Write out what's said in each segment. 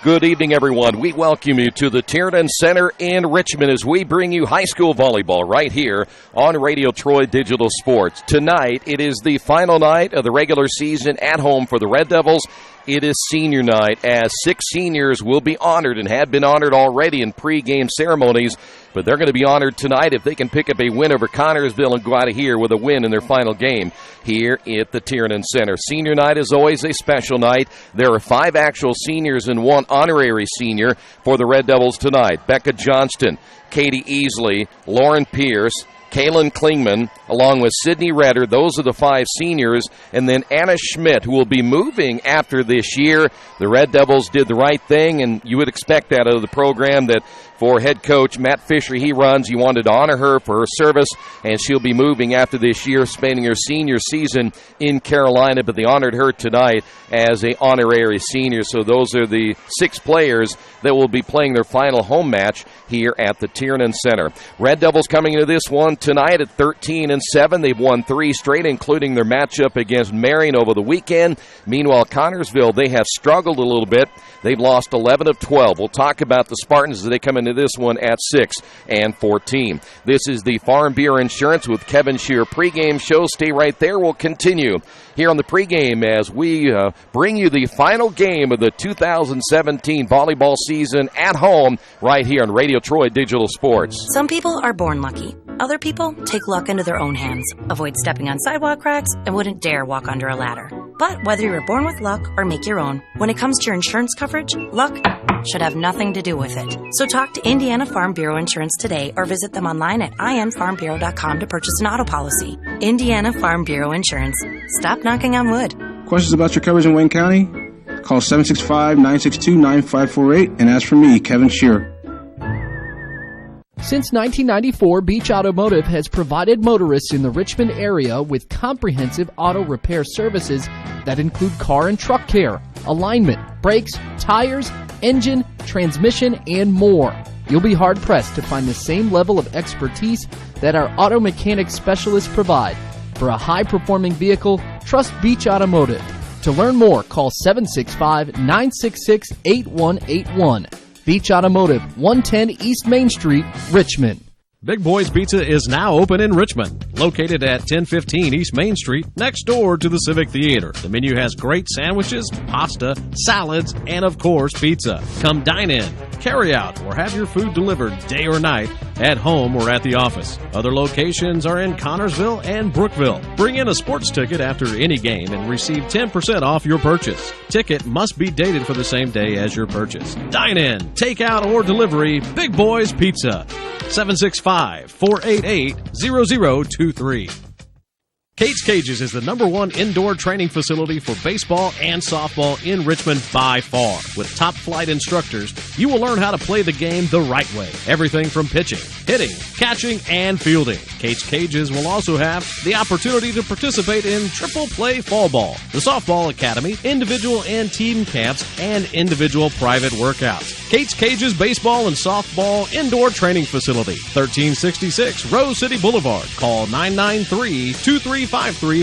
Good evening, everyone. We welcome you to the Tiernan Center in Richmond as we bring you high school volleyball right here on Radio Troy Digital Sports. Tonight, it is the final night of the regular season at home for the Red Devils. It is senior night as 6 seniors will be honored and have been honored already in pregame ceremonies, but they're going to be honored tonight if they can pick up a win over Connersville and go out of here with a win in their final game here at the Tiernan Center. Senior night is always a special night. There are 5 actual seniors and 1 honorary senior for the Red Devils tonight. Becca Johnston, Katie Easley, Lauren Pierce, Kaylin Klingman, along with Sydney Redder. Those are the 5 seniors. And then Anna Schmidt, who will be moving after this year. The Red Devils did the right thing, and you would expect that out of the program that for head coach Matt Fisher, he runs. He wanted to honor her for her service, and she'll be moving after this year, spending her senior season in Carolina, but they honored her tonight as an honorary senior. So those are the 6 players that will be playing their final home match here at the Tiernan Center. Red Devils coming into this one tonight at 13-7. They've won 3 straight, including their matchup against Marion over the weekend. Meanwhile, Connersville, they have struggled a little bit. They've lost 11 of 12. We'll talk about the Spartans as they come into this one at 6-14. This is the Farm Bureau Insurance with Kevin Shear pregame show. Stay right there. We'll continue here on the pregame as we bring you the final game of the 2017 volleyball season at home right here on Radio Troy Digital Sports. Some people are born lucky. Other people take luck into their own hands, avoid stepping on sidewalk cracks, and wouldn't dare walk under a ladder. But whether you're born with luck or make your own, when it comes to your insurance coverage, luck should have nothing to do with it. So talk to Indiana Farm Bureau Insurance today or visit them online at infarmbureau.com to purchase an auto policy. Indiana Farm Bureau Insurance. Stop knocking on wood. Questions about your coverage in Wayne County? Call 765-962-9548 and ask for me, Kevin Shear. Since 1994, Beach Automotive has provided motorists in the Richmond area with comprehensive auto repair services that include car and truck care, alignment, brakes, tires, engine, transmission, and more. You'll be hard-pressed to find the same level of expertise that our auto mechanic specialists provide. For a high-performing vehicle, trust Beach Automotive. To learn more, call 765-966-8181. Beach Automotive, 110 East Main Street, Richmond. Big Boys Pizza is now open in Richmond, located at 1015 East Main Street, next door to the Civic Theater. The menu has great sandwiches, pasta, salads, and of course, pizza. Come dine in, carry out, or have your food delivered day or night, at home or at the office. Other locations are in Connersville and Brookville. Bring in a sports ticket after any game and receive 10% off your purchase. Ticket must be dated for the same day as your purchase. Dine in, take out, or delivery, Big Boys Pizza. 765-488-0023. Kate's Cages is the #1 indoor training facility for baseball and softball in Richmond by far. With top-flight instructors, you will learn how to play the game the right way. Everything from pitching, hitting, catching, and fielding. Kate's Cages will also have the opportunity to participate in triple play fall ball, the softball academy, individual and team camps, and individual private workouts. Kate's Cages Baseball and Softball Indoor Training Facility, 1366 Rose City Boulevard. Call 993-2353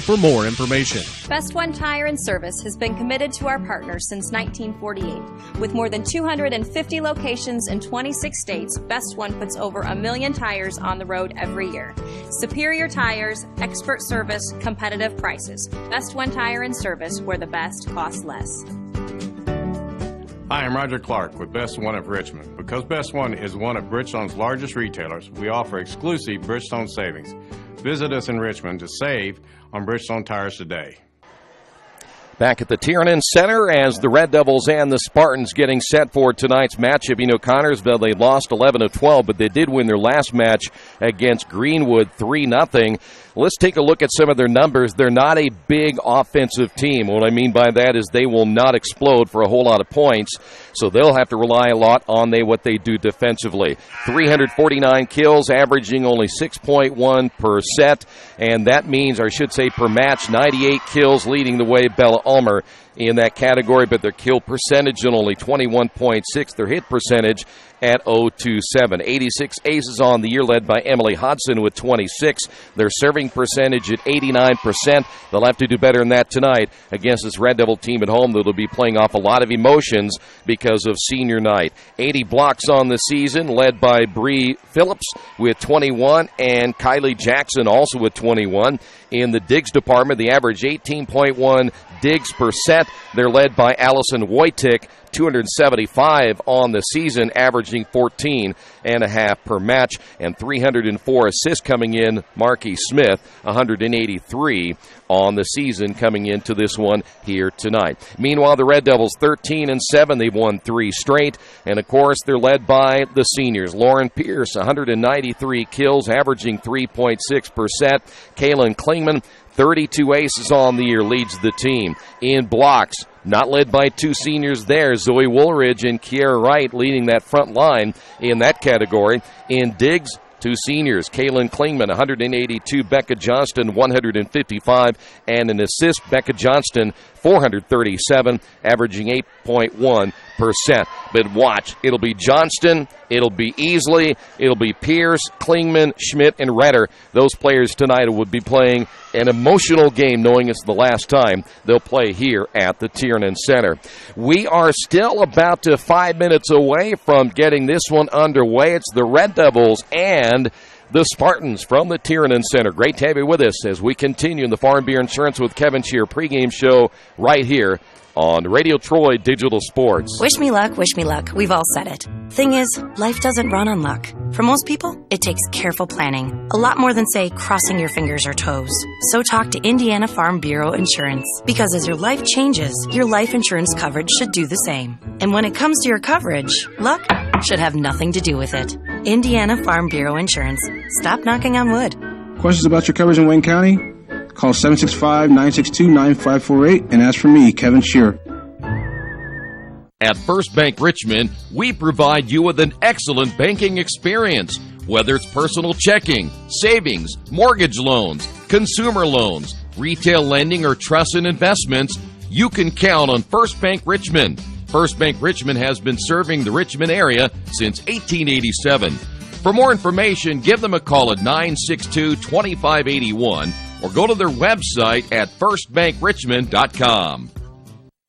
for more information. Best One Tire and Service has been committed to our partners since 1948. With more than 250 locations in 26 states, Best One puts over 1 million tires on the road every year. Superior tires, expert service, competitive prices. Best One Tire and Service, where the best costs less. Hi, I'm Roger Clark with Best One of Richmond. Because Best One is one of Bridgestone's largest retailers, we offer exclusive Bridgestone savings. Visit us in Richmond to save on Bridgestone tires today. Back at the Tiernan Center as the Red Devils and the Spartans getting set for tonight's matchup. You know, Connersville, they lost 11 of 12, but they did win their last match against Greenwood 3-0. Let's take a look at some of their numbers. They're not a big offensive team. What I mean by that is they will not explode for a whole lot of points, so they'll have to rely a lot on what they do defensively. 349 kills, averaging only 6.1 per set, and that means, or I should say per match, 98 kills leading the way. Bella Ulmer in that category, but their kill percentage at only 21.6. Their hit percentage at 0.27. 86 aces on the year, led by Emily Hodson with 26. Their serving percentage at 89%. They'll have to do better than that tonight against this Red Devil team at home that'll be playing off a lot of emotions because of senior night. 80 blocks on the season, led by Bree Phillips with 21 and Kylie Jackson also with 21. In the digs department, the average 18.1 digs per set. They're led by Allison Wojtik, 275 on the season, averaging 14.5 per match, and 304 assists coming in. Marky Smith, 183 on the season coming into this one here tonight. Meanwhile, the Red Devils 13-7. They've won 3 straight, and of course, they're led by the seniors. Lauren Pierce, 193 kills, averaging 3.6%. Kaylin Klingman, 32 aces on the year, leads the team. In blocks, not led by 2 seniors there, Zoe Woolridge and Kiera Wright leading that front line in that category. In digs, 2 seniors, Kaylin Klingman, 182, Becca Johnston, 155, and an assist, Becca Johnston, 437, averaging 8.1%. But watch, it'll be Johnston, it'll be Easley, it'll be Pierce, Klingman, Schmidt, and Redder. Those players tonight will be playing an emotional game, knowing it's the last time they'll play here at the Tiernan Center. We are still about 5 minutes away from getting this one underway. It's the Red Devils and the Spartans from the Tiernan Center. Great to have you with us as we continue in the Farm Beer Insurance with Kevin Shear pregame show right here on Radio Troy Digital Sports. Wish me luck, wish me luck. We've all said it. Thing is, life doesn't run on luck. For most people, it takes careful planning. A lot more than, say, crossing your fingers or toes. So talk to Indiana Farm Bureau Insurance. Because as your life changes, your life insurance coverage should do the same. And when it comes to your coverage, luck should have nothing to do with it. Indiana Farm Bureau Insurance. Stop knocking on wood. Questions about your coverage in Wayne County? Call 765-962-9548 and ask for me, Kevin Shear. At First Bank Richmond, we provide you with an excellent banking experience. Whether it's personal checking, savings, mortgage loans, consumer loans, retail lending, or trust and investments, you can count on First Bank Richmond. First Bank Richmond has been serving the Richmond area since 1887. For more information, give them a call at 962-2581 or go to their website at firstbankrichmond.com.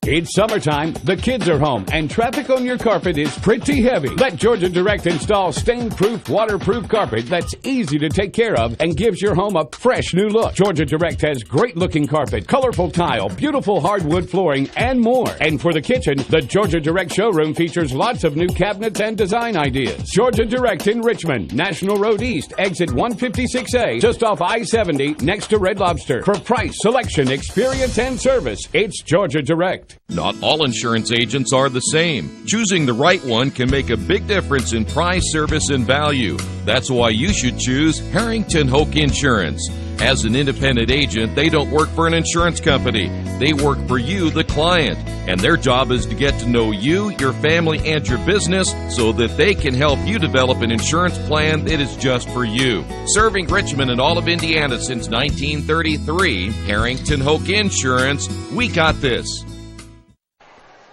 It's summertime, the kids are home, and traffic on your carpet is pretty heavy. Let Georgia Direct install stain-proof, waterproof carpet that's easy to take care of and gives your home a fresh new look. Georgia Direct has great-looking carpet, colorful tile, beautiful hardwood flooring, and more. And for the kitchen, the Georgia Direct showroom features lots of new cabinets and design ideas. Georgia Direct in Richmond, National Road East, exit 156A, just off I-70, next to Red Lobster. For price, selection, experience, and service, it's Georgia Direct. Not all insurance agents are the same. Choosing the right one can make a big difference in price, service, and value. That's why you should choose Harrington Hoke Insurance. As an independent agent, they don't work for an insurance company. They work for you, the client. And their job is to get to know you, your family, and your business so that they can help you develop an insurance plan that is just for you. Serving Richmond and all of Indiana since 1933, Harrington Hoke Insurance, we got this.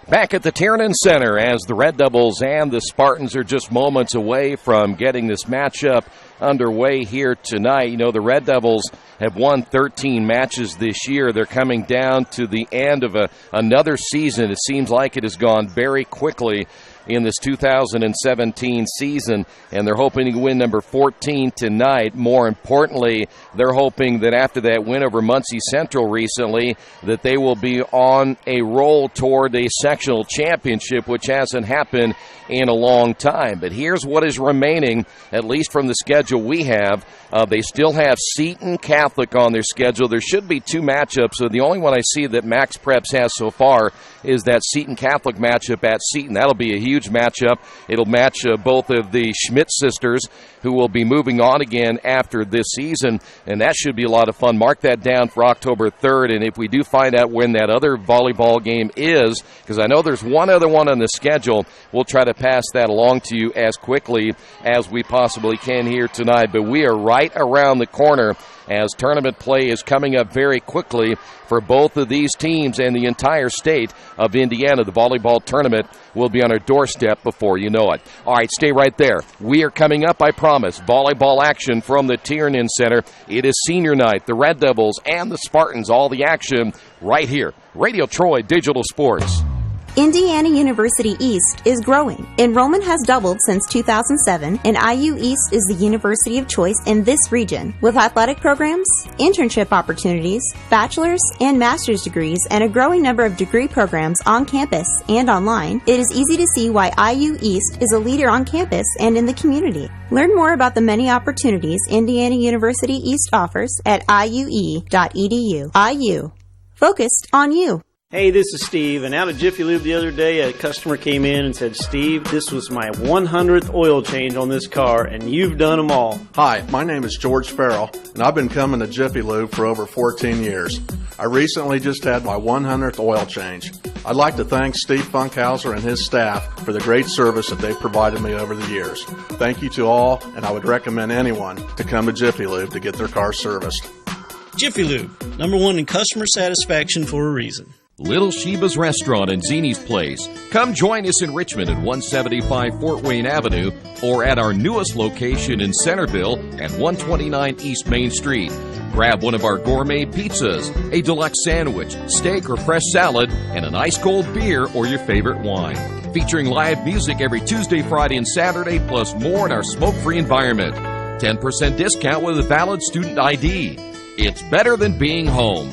Back at the Tiernan Center as the Red Devils and the Spartans are just moments away from getting this matchup underway here tonight. You know, the Red Devils have won 13 matches this year. They're coming down to the end of another season. It seems like it has gone very quickly in this 2017 season, and they're hoping to win number 14 tonight. More importantly, they're hoping that after that win over Muncie Central recently, that they will be on a roll toward a sectional championship, which hasn't happened in a long time. But here's what is remaining, at least from the schedule we have. They still have Seton Catholic on their schedule. There should be 2 matchups, so the only one I see that Max Preps has so far is that Seton Catholic matchup at Seton. That'll be a huge matchup. It'll match both of the Schmidt sisters, who will be moving on again after this season, and that should be a lot of fun. Mark that down for October 3rd, and if we do find out when that other volleyball game is, because I know there's one other one on the schedule, we'll try to pass that along to you as quickly as we possibly can here tonight. But we are right around the corner as tournament play is coming up very quickly for both of these teams and the entire state of Indiana. The volleyball tournament will be on our doorstep before you know it. All right, stay right there. We are coming up, I promise. Volleyball action from the Tiernan Center. It is senior night. The Red Devils and the Spartans, all the action right here. Radio Troy Digital Sports. Indiana University East is growing. Enrollment has doubled since 2007, and IU East is the university of choice in this region. With athletic programs, internship opportunities, bachelor's and master's degrees, and a growing number of degree programs on campus and online, it is easy to see why IU East is a leader on campus and in the community. Learn more about the many opportunities Indiana University East offers at iue.edu. IU. Focused on you. Hey, this is Steve, and out of Jiffy Lube the other day, a customer came in and said, Steve, this was my 100th oil change on this car, and you've done them all. Hi, my name is George Farrell, and I've been coming to Jiffy Lube for over 14 years. I recently just had my 100th oil change. I'd like to thank Steve Funkhauser and his staff for the great service that they've provided me over the years. Thank you to all, and I would recommend anyone to come to Jiffy Lube to get their car serviced. Jiffy Lube, #1 in customer satisfaction for a reason. Little Sheba's Restaurant and Zini's Place. Come join us in Richmond at 175 Fort Wayne Avenue or at our newest location in Centerville at 129 East Main Street. Grab one of our gourmet pizzas, a deluxe sandwich, steak or fresh salad, and an ice-cold beer or your favorite wine. Featuring live music every Tuesday, Friday, and Saturday, plus more in our smoke-free environment. 10% discount with a valid student ID. It's better than being home.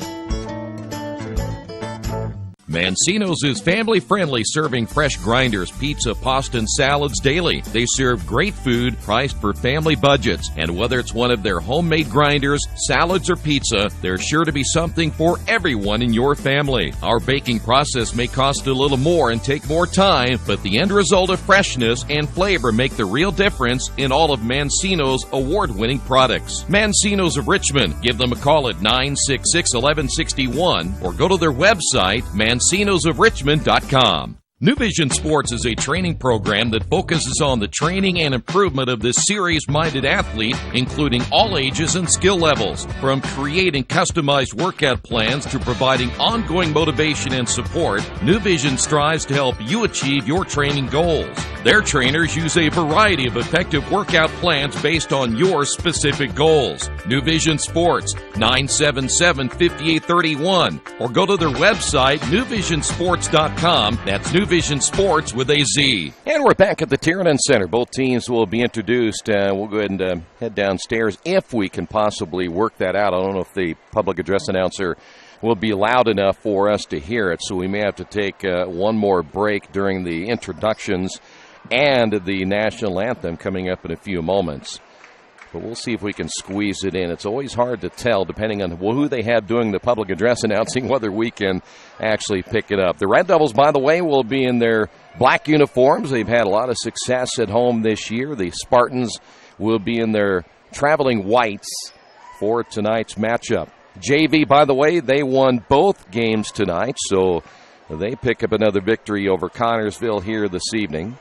Mancino's is family-friendly, serving fresh grinders, pizza, pasta, and salads daily. They serve great food priced for family budgets. And whether it's one of their homemade grinders, salads, or pizza, there's sure to be something for everyone in your family. Our baking process may cost a little more and take more time, but the end result of freshness and flavor make the real difference in all of Mancino's award-winning products. Mancino's of Richmond. Give them a call at 966-1161 or go to their website, mancinosofrichmond.com. New Vision Sports is a training program that focuses on the training and improvement of the serious-minded athlete, including all ages and skill levels. From creating customized workout plans to providing ongoing motivation and support, New Vision strives to help you achieve your training goals. Their trainers use a variety of effective workout plans based on your specific goals. New Vision Sports, 977-5831, or go to their website, newvisionsports.com. That's New Vision Sports with a Z. And we're back at the Tiernan Center. Both teams will be introduced. We'll go ahead and head downstairs if we can possibly work that out. I don't know if the public address announcer will be loud enough for us to hear it, so we may have to take one more break during the introductions and the national anthem coming up in a few moments. But we'll see if we can squeeze it in. It's always hard to tell, depending on who they have doing the public address announcing, whether we can actually pick it up. The Red Devils, by the way, will be in their black uniforms. They've had a lot of success at home this year. The Spartans will be in their traveling whites for tonight's matchup. JV, by the way, they won both games tonight, so they pick up another victory over Connersville here this evening.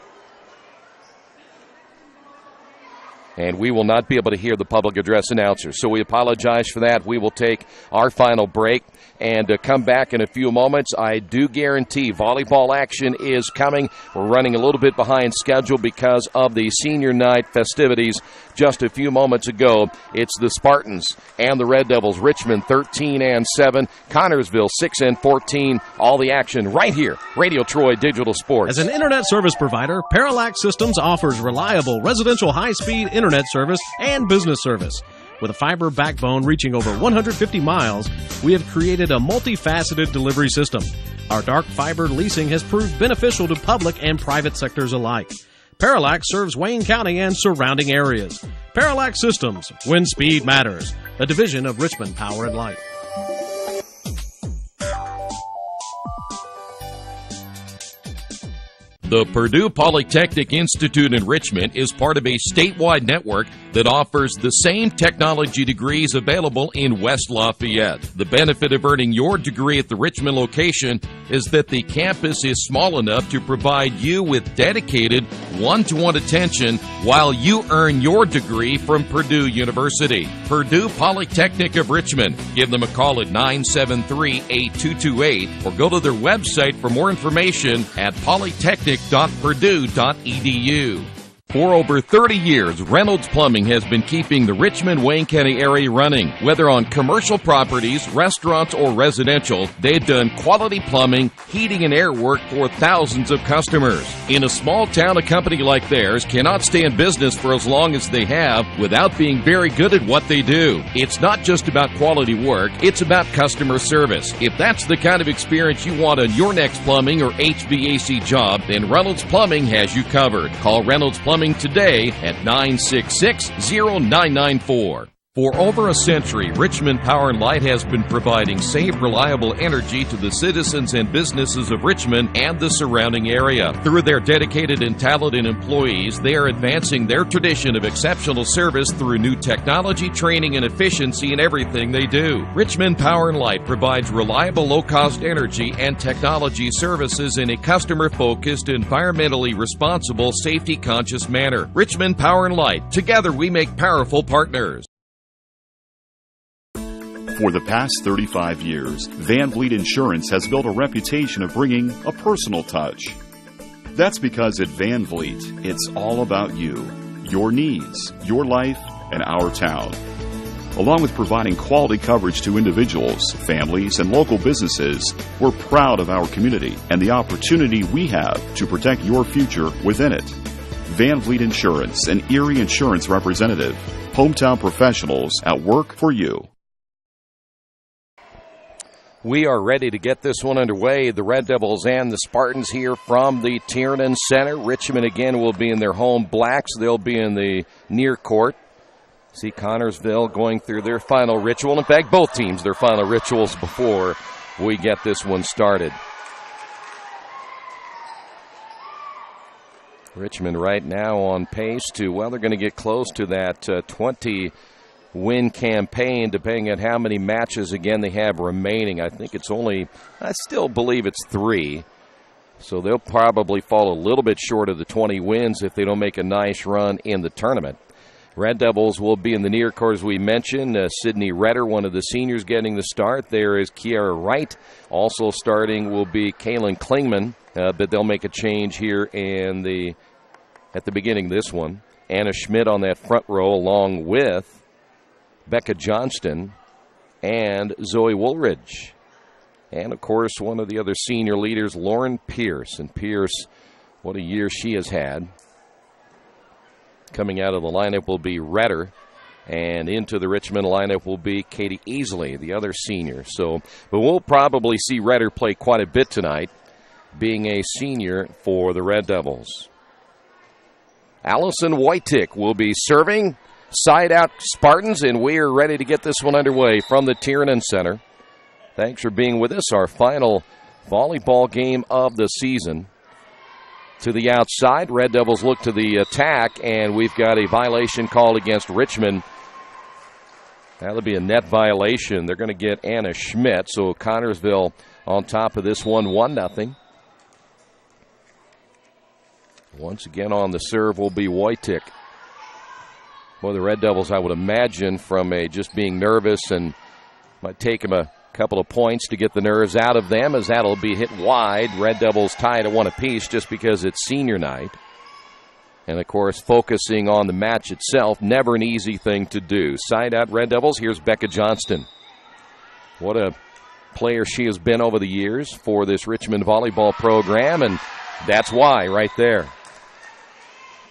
And we will not be able to hear the public address announcer, so we apologize for that. We will take our final break and come back in a few moments. I do guarantee volleyball action is coming. We're running a little bit behind schedule because of the senior night festivities just a few moments ago. It's the Spartans and the Red Devils. Richmond 13-7, Connersville 6-14. All the action right here. Radio Troy Digital Sports. As an internet service provider, Parallax Systems offers reliable residential high-speed internet service and business service. With a fiber backbone reaching over 150 miles, we have created a multifaceted delivery system. Our dark fiber leasing has proved beneficial to public and private sectors alike. Parallax serves Wayne County and surrounding areas. Parallax Systems, when speed matters, a division of Richmond Power and Light. The Purdue Polytechnic Institute in Richmond is part of a statewide network that offers the same technology degrees available in West Lafayette. The benefit of earning your degree at the Richmond location is that the campus is small enough to provide you with dedicated one-to-one attention while you earn your degree from Purdue University. Purdue Polytechnic of Richmond. Give them a call at 973-8228 or go to their website for more information at polytechnic.purdue.edu. For over 30 years, Reynolds Plumbing has been keeping the Richmond-Wayne County area running. Whether on commercial properties, restaurants, or residential, they've done quality plumbing, heating, and air work for thousands of customers. In a small town, a company like theirs cannot stay in business for as long as they have without being very good at what they do. It's not just about quality work, it's about customer service. If that's the kind of experience you want on your next plumbing or HVAC job, then Reynolds Plumbing has you covered. Call Reynolds Plumbing today at 966-0994. For over a century, Richmond Power & Light has been providing safe, reliable energy to the citizens and businesses of Richmond and the surrounding area. Through their dedicated and talented employees, they are advancing their tradition of exceptional service through new technology, training, and efficiency in everything they do. Richmond Power & Light provides reliable, low-cost energy and technology services in a customer-focused, environmentally responsible, safety-conscious manner. Richmond Power & Light. Together we make powerful partners. For the past 35 years, Van Vliet Insurance has built a reputation of bringing a personal touch. That's because at Van Vliet, it's all about you, your needs, your life, and our town. Along with providing quality coverage to individuals, families, and local businesses, we're proud of our community and the opportunity we have to protect your future within it. Van Vliet Insurance, an Erie Insurance representative. Hometown professionals at work for you. We are ready to get this one underway. The Red Devils and the Spartans here from the Tiernan Center. Richmond again will be in their home blacks. They'll be in the near court. See Connersville going through their final ritual. In fact, both teams their final rituals before we get this one started. Richmond right now on pace to, well, they're going to get close to that 20-win campaign, depending on how many matches, again, they have remaining. I think it's only, I still believe it's 3. So they'll probably fall a little bit short of the 20 wins if they don't make a nice run in the tournament. Red Devils will be in the near court, as we mentioned. Sydney Redder, one of the seniors, getting the start. There is Kiara Wright. Also starting will be Kaylin Klingman, but they'll make a change here at the beginning of this one. Anna Schmidt on that front row, along with Becca Johnston and Zoe Woolridge. And, of course, one of the other senior leaders, Lauren Pierce. And Pierce, what a year she has had. Coming out of the lineup will be Redder, and into the Richmond lineup will be Katie Easley, the other senior. But we'll probably see Redder play quite a bit tonight, being a senior for the Red Devils. Allison Wojtik will be serving. Side out Spartans, and we are ready to get this one underway from the Tiernan Center. Thanks for being with us. Our final volleyball game of the season. To the outside, Red Devils look to the attack, and we've got a violation called against Richmond. That'll be a net violation. They're going to get Anna Schmidt, so Connersville on top of this one, 1-0. Once again on the serve will be Wojtik. Well, the Red Devils, I would imagine, from just being nervous, and might take them a couple of points to get the nerves out of them, as that'll be hit wide. Red Devils tied at 1 apiece just because it's senior night. And, of course, focusing on the match itself, never an easy thing to do. Side out Red Devils, here's Becca Johnston. What a player she has been over the years for this Richmond volleyball program, and that's why right there.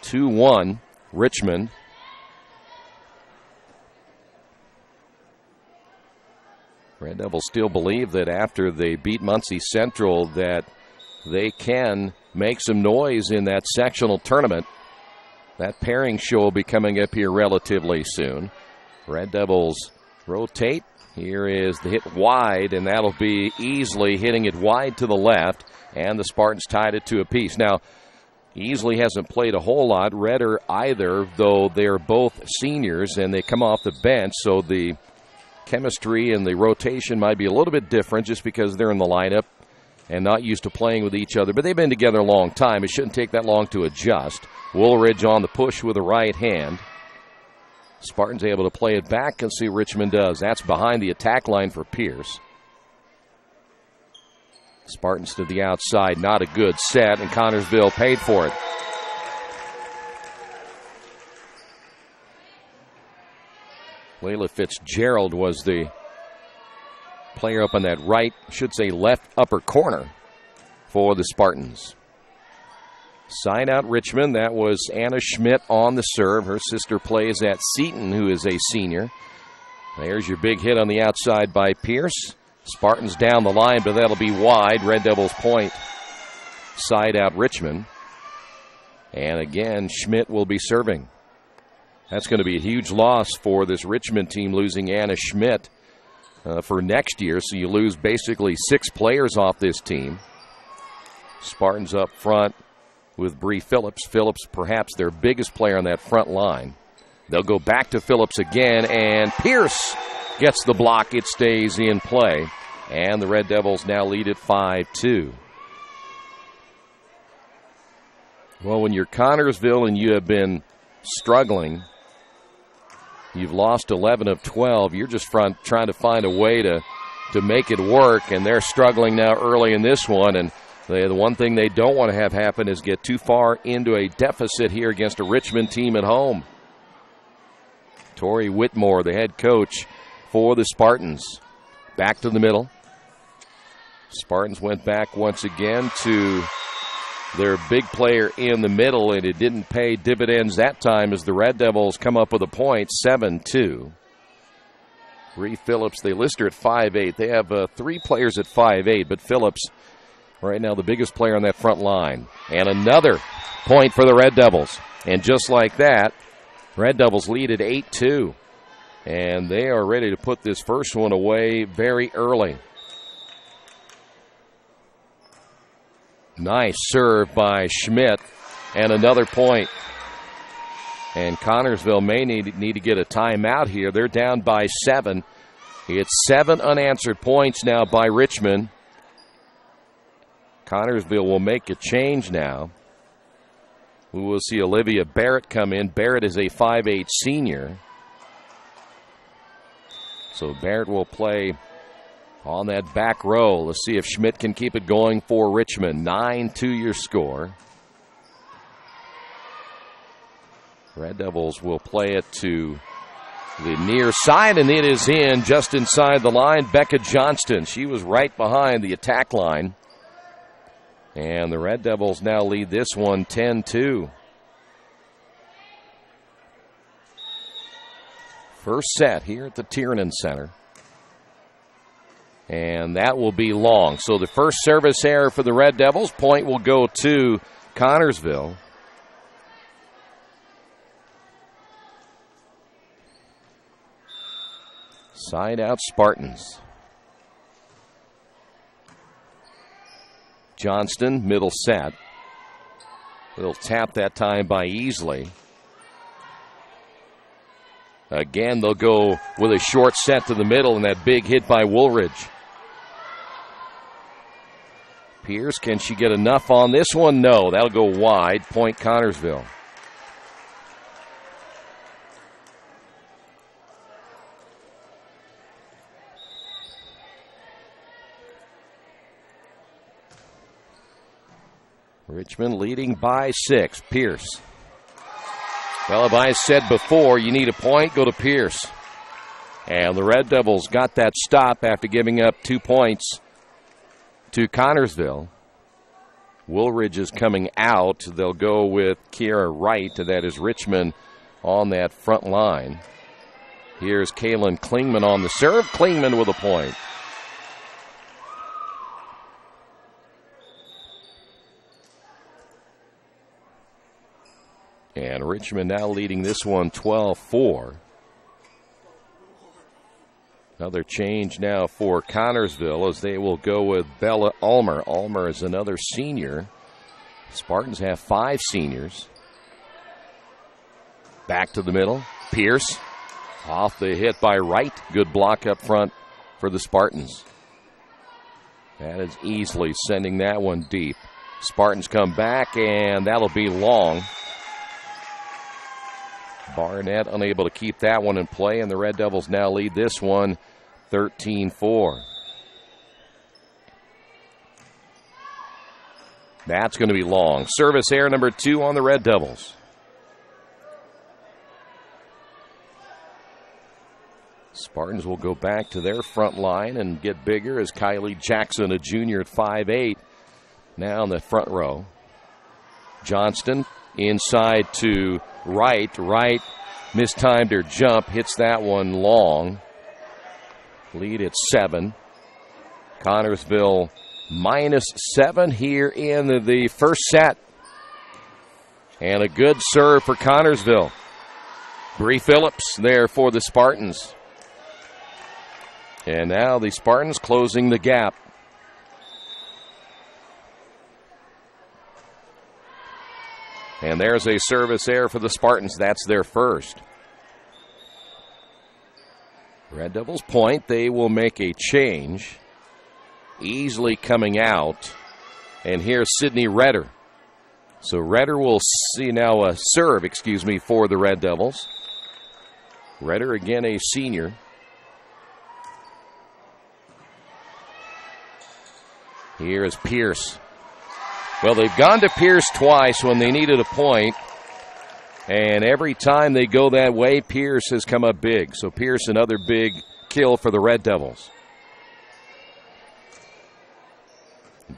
2-1, Richmond. Red Devils still believe that after they beat Muncie Central that they can make some noise in that sectional tournament. That pairing show will be coming up here relatively soon. Red Devils rotate. Here is the hit wide, and that'll be Easley hitting it wide to the left, and the Spartans tied it 2 apiece. Now, Easley hasn't played a whole lot. Redder either, though they're both seniors and they come off the bench, so the chemistry and the rotation might be a little bit different just because they're in the lineup and not used to playing with each other. But they've been together a long time. It shouldn't take that long to adjust. Woolridge on the push with a right hand. Spartans able to play it back and see what Richmond does. That's behind the attack line for Pierce. Spartans to the outside, not a good set, and Connersville paid for it. Layla Fitzgerald was the player up on that right, should say left upper corner for the Spartans. Side out Richmond, that was Anna Schmidt on the serve. Her sister plays at Seton, who is a senior. There's your big hit on the outside by Pierce. Spartans down the line, but that'll be wide. Red Devils point. Side out Richmond. And again, Schmidt will be serving. That's going to be a huge loss for this Richmond team, losing Anna Schmidt for next year. So you lose basically 6 players off this team. Spartans up front with Bree Phillips. Phillips perhaps their biggest player on that front line. They'll go back to Phillips again, and Pierce gets the block. It stays in play. And the Red Devils now lead at 5-2. Well, when you're Connersville and you have been struggling, you've lost 11 of 12, you're just trying to find a way to make it work, and they're struggling now early in this one. And the one thing they don't want to have happen is get too far into a deficit here against a Richmond team at home. Tori Whitmore, the head coach for the Spartans. Back to the middle. Spartans went back once again to their big player in the middle, and it didn't pay dividends that time as the Red Devils come up with a point, 7-2. Bree Phillips, they list her at 5'8". They have 3 players at 5'8", but Phillips right now the biggest player on that front line. And another point for the Red Devils. And just like that, Red Devils lead at 8-2. And they are ready to put this first one away very early. Nice serve by Schmidt, and another point. And Connersville may need to get a timeout here. They're down by 7. It's 7 unanswered points now by Richmond. Connersville will make a change now. We will see Olivia Barrett come in. Barrett is a 5'8" senior. So Barrett will play on that back row. Let's see if Schmidt can keep it going for Richmond. 9-2 your score. Red Devils will play it to the near side, and it is in just inside the line. Becca Johnston, she was right behind the attack line. And the Red Devils now lead this one 10-2. First set here at the Tiernan Center. And that will be long. So the first service error for the Red Devils. Point will go to Connersville. Side out Spartans. Johnston, middle set. Little tap that time by Easley. Again, they'll go with a short set to the middle, and that big hit by Woolridge. Pierce, can she get enough on this one? No, that'll go wide. Point Connersville. Richmond leading by 6. Pierce. Well, as I said before, you need a point, go to Pierce. And the Red Devils got that stop after giving up 2 points to Connersville. Woolridge is coming out. They'll go with Kiera Wright. That is Richmond on that front line. Here's Kaylin Klingman on the serve. Klingman with a point. And Richmond now leading this one 12-4. Another change now for Connersville as they will go with Bella Ulmer. Ulmer is another senior Spartans have 5 seniors. Back to the middle. Pierce off the hit by Wright. Good block up front for the Spartans. That is easily sending that one deep. Spartans come back, and that'll be long. Barnett unable to keep that one in play, and the Red Devils now lead this one 13-4. That's going to be long. Service error number 2 on the Red Devils. Spartans will go back to their front line and get bigger as Kylie Jackson, a junior at 5'8", now in the front row. Johnston inside to Wright. Wright mistimed her jump, hits that one long. Lead at 7. Connersville -7 here in the first set. And a good serve for Connersville. Bree Phillips there for the Spartans. And now the Spartans closing the gap. And there's a service error for the Spartans. That's their first. Red Devils point. They will make a change. Easily coming out. And here's Sydney Redder. So Redder will see now a serve, for the Red Devils. Redder again a senior. Here is Pierce. Well, they've gone to Pierce twice when they needed a point. And every time they go that way, Pierce has come up big. So Pierce, another big kill for the Red Devils.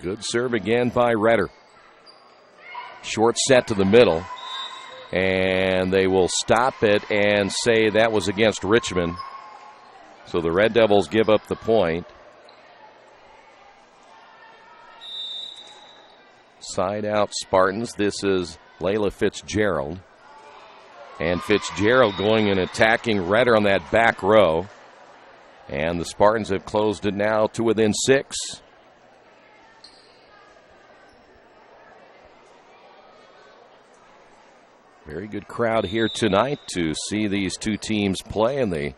Good serve again by Redder. Short set to the middle. And they will stop it and say that was against Richmond. So the Red Devils give up the point. Side out Spartans. This is Layla Fitzgerald. And Fitzgerald going and attacking Redder on that back row. And the Spartans have closed it now to within 6. Very good crowd here tonight to see these two teams play in the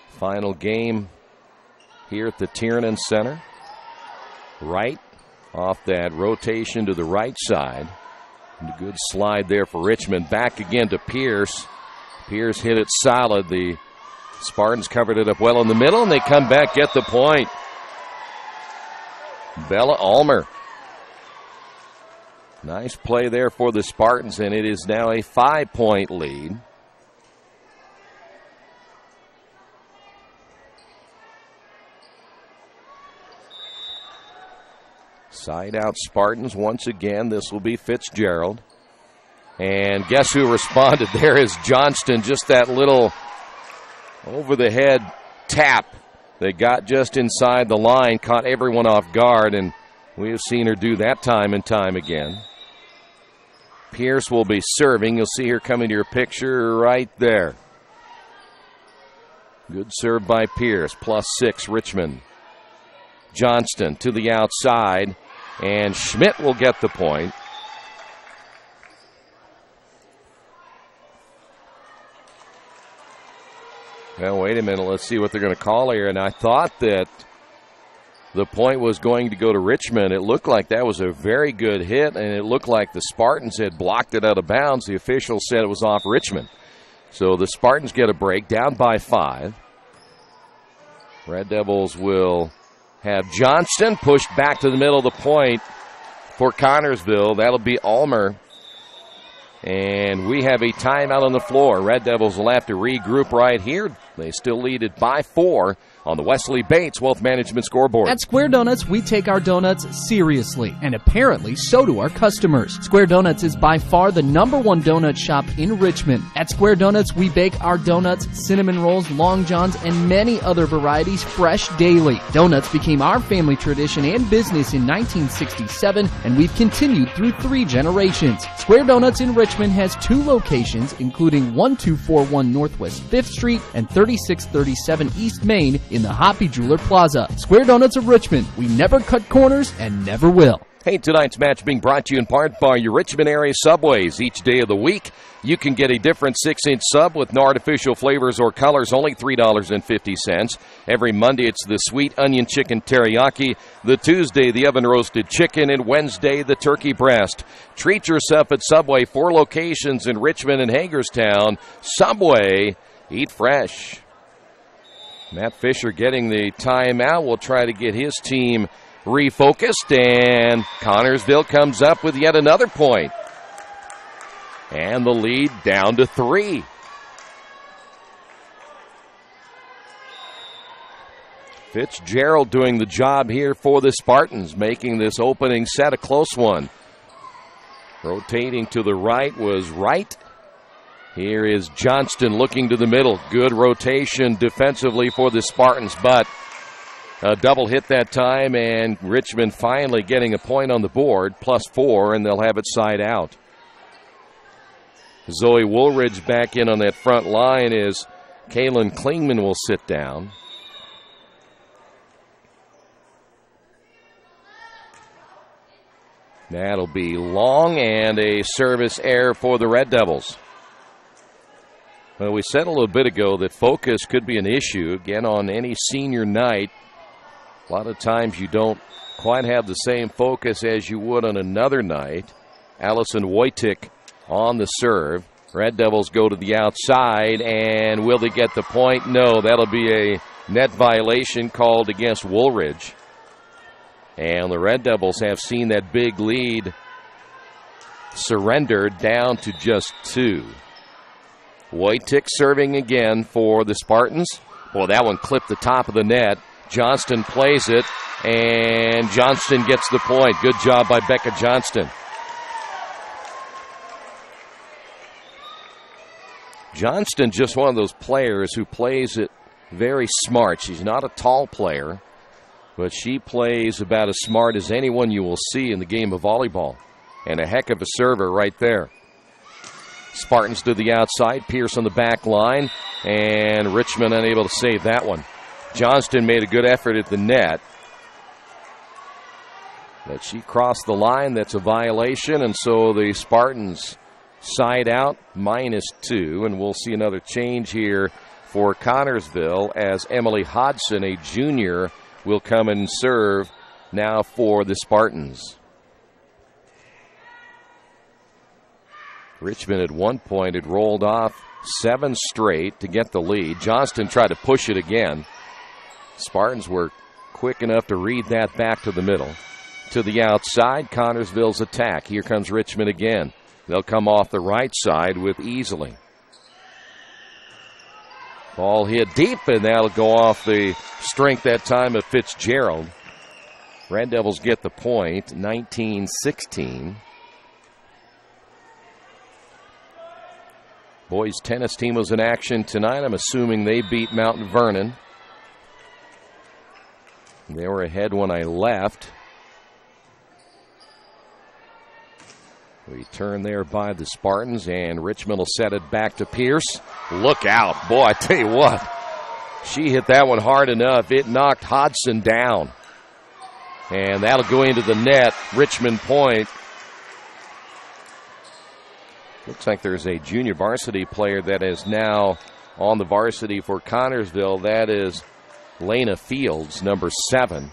final game here at the Tiernan Center. Wright off that rotation to the right side. And a good slide there for Richmond. Back again to Pierce. Pierce hit it solid. The Spartans covered it up well in the middle, and they come back, get the point. Bella Ulmer. Nice play there for the Spartans, and it is now a 5-point lead. Side out Spartans once again. This will be Fitzgerald. And guess who responded? There is Johnston. Just that little over-the-head tap that got just inside the line, caught everyone off guard, and we have seen her do that time and time again. Pierce will be serving. You'll see her coming to your picture right there. Good serve by Pierce. +6 Richmond. Johnston to the outside, and Schmidt will get the point. Well, wait a minute. Let's see what they're going to call here. And I thought that the point was going to go to Richmond. It looked like that was a very good hit, and it looked like the Spartans had blocked it out of bounds. The official said it was off Richmond. So the Spartans get a break, down by 5. Red Devils will have Johnston pushed back to the middle of the point for Connersville. That'll be Ulmer. And we have a timeout on the floor. Red Devils will have to regroup right here. They still lead it by 4 on the Wesley Bates Wealth Management scoreboard. At Square Donuts, we take our donuts seriously, and apparently so do our customers. Square Donuts is by far the #1 donut shop in Richmond. At Square Donuts, we bake our donuts, cinnamon rolls, long johns, and many other varieties fresh daily. Donuts became our family tradition and business in 1967, and we've continued through 3 generations. Square Donuts in Richmond has 2 locations, including 1241 Northwest 5th Street and 3637 East Main in the Hoppy Jeweler Plaza. Square Donuts of Richmond. We never cut corners and never will. Hey, tonight's match being brought to you in part by your Richmond area Subways. Each day of the week, you can get a different 6-inch sub with no artificial flavors or colors, only $3.50. Every Monday, it's the sweet onion chicken teriyaki. The Tuesday, the oven roasted chicken. And Wednesday, the turkey breast. Treat yourself at Subway. 4 locations in Richmond and Hagerstown. Subway, eat fresh. Matt Fisher getting the timeout. Will try to get his team refocused, and Connersville comes up with yet another point. And the lead down to 3. Fitzgerald doing the job here for the Spartans, making this opening set a close one. Rotating to the right was Wright. Here is Johnston looking to the middle. Good rotation defensively for the Spartans, but a double hit that time, and Richmond finally getting a point on the board, +4, and they'll have it side out. Zoe Woolridge back in on that front line as Kaylin Klingman will sit down. That'll be long, and a service error for the Red Devils. Well, we said a little bit ago that focus could be an issue, again, on any senior night. A lot of times you don't quite have the same focus as you would on another night. Allison Wojcik on the serve. Red Devils go to the outside, and will they get the point? No, that'll be a net violation called against Woolridge. And the Red Devils have seen that big lead surrender down to just 2. Wojcik serving again for the Spartans. Boy, that one clipped the top of the net. Johnston plays it, and Johnston gets the point. Good job by Becca Johnston. Johnston, just one of those players who plays it very smart. She's not a tall player, but she plays about as smart as anyone you will see in the game of volleyball. And a heck of a server right there. Spartans to the outside. Pierce on the back line, and Richmond unable to save that one. Johnston made a good effort at the net, but she crossed the line. That's a violation, and so the Spartans side out -2, and we'll see another change here for Connersville as Emily Hodson, a junior, will come and serve now for the Spartans. Richmond at one point had rolled off 7 straight to get the lead. Johnston tried to push it again. Spartans were quick enough to read that back to the middle. To the outside, Connersville's attack. Here comes Richmond again. They'll come off the right side with Easily. Ball hit deep, and that'll go off the strength that time of Fitzgerald. Red Devils get the point, 19-16. Boys tennis team was in action tonight. I'm assuming they beat Mount Vernon. They were ahead when I left. Return there by the Spartans, and Richmond will set it back to Pierce. Look out. Boy, I tell you what. She hit that one hard enough. It knocked Hodson down. And that'll go into the net. Richmond point. Looks like there's a junior varsity player that is now on the varsity for Connersville. That is Lena Fields, number 7.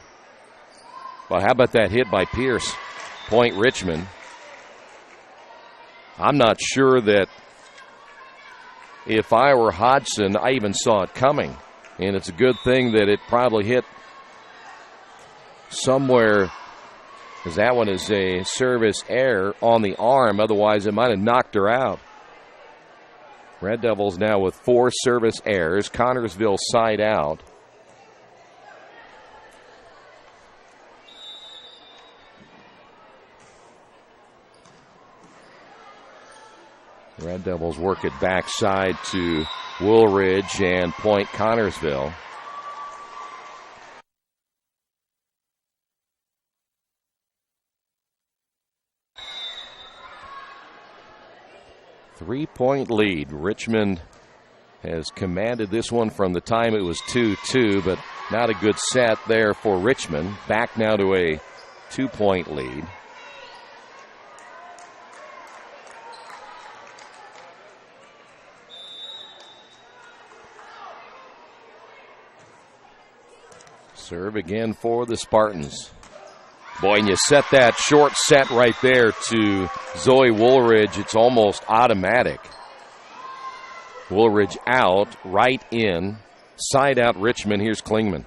Well, how about that hit by Pierce? Point Richmond. I'm not sure that if I were Hodson, I even saw it coming. And it's a good thing that it probably hit somewhere, because that one is a service error on the arm. Otherwise, it might have knocked her out. Red Devils now with 4 service errors. Connersville side out. Red Devils work it backside to Woolridge and point Connersville. Three-point lead. Richmond has commanded this one from the time it was 2-2, but not a good set there for Richmond. Back now to a 2-point lead. Serve again for the Spartans. Boy, and you set that short set right there to Zoe Woolridge. It's almost automatic. Woolridge out, right in. Side out Richmond. Here's Klingman.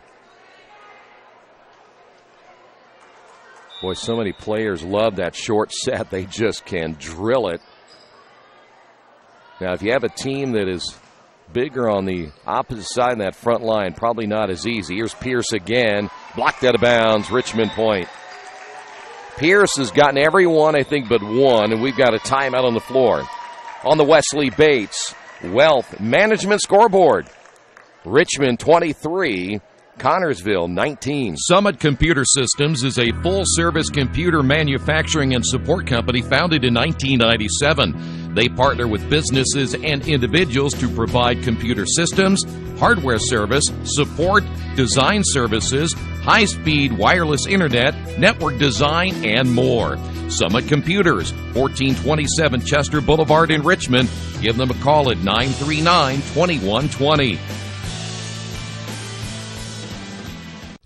Boy, so many players love that short set. They just can drill it. Now, if you have a team that is bigger on the opposite side of that front line, probably not as easy. Here's Pierce again. Blocked out of bounds. Richmond point. Pierce has gotten everyone, I think, but one, and we've got a timeout on the floor. On the Wesley Bates Wealth Management scoreboard, Richmond 23, Connersville 19. Summit Computer Systems is a full-service computer manufacturing and support company founded in 1997. They partner with businesses and individuals to provide computer systems, hardware service, support, design services, high-speed wireless internet, network design, and more. Summit Computers, 1427 Chester Boulevard in Richmond. Give them a call at 939-2120.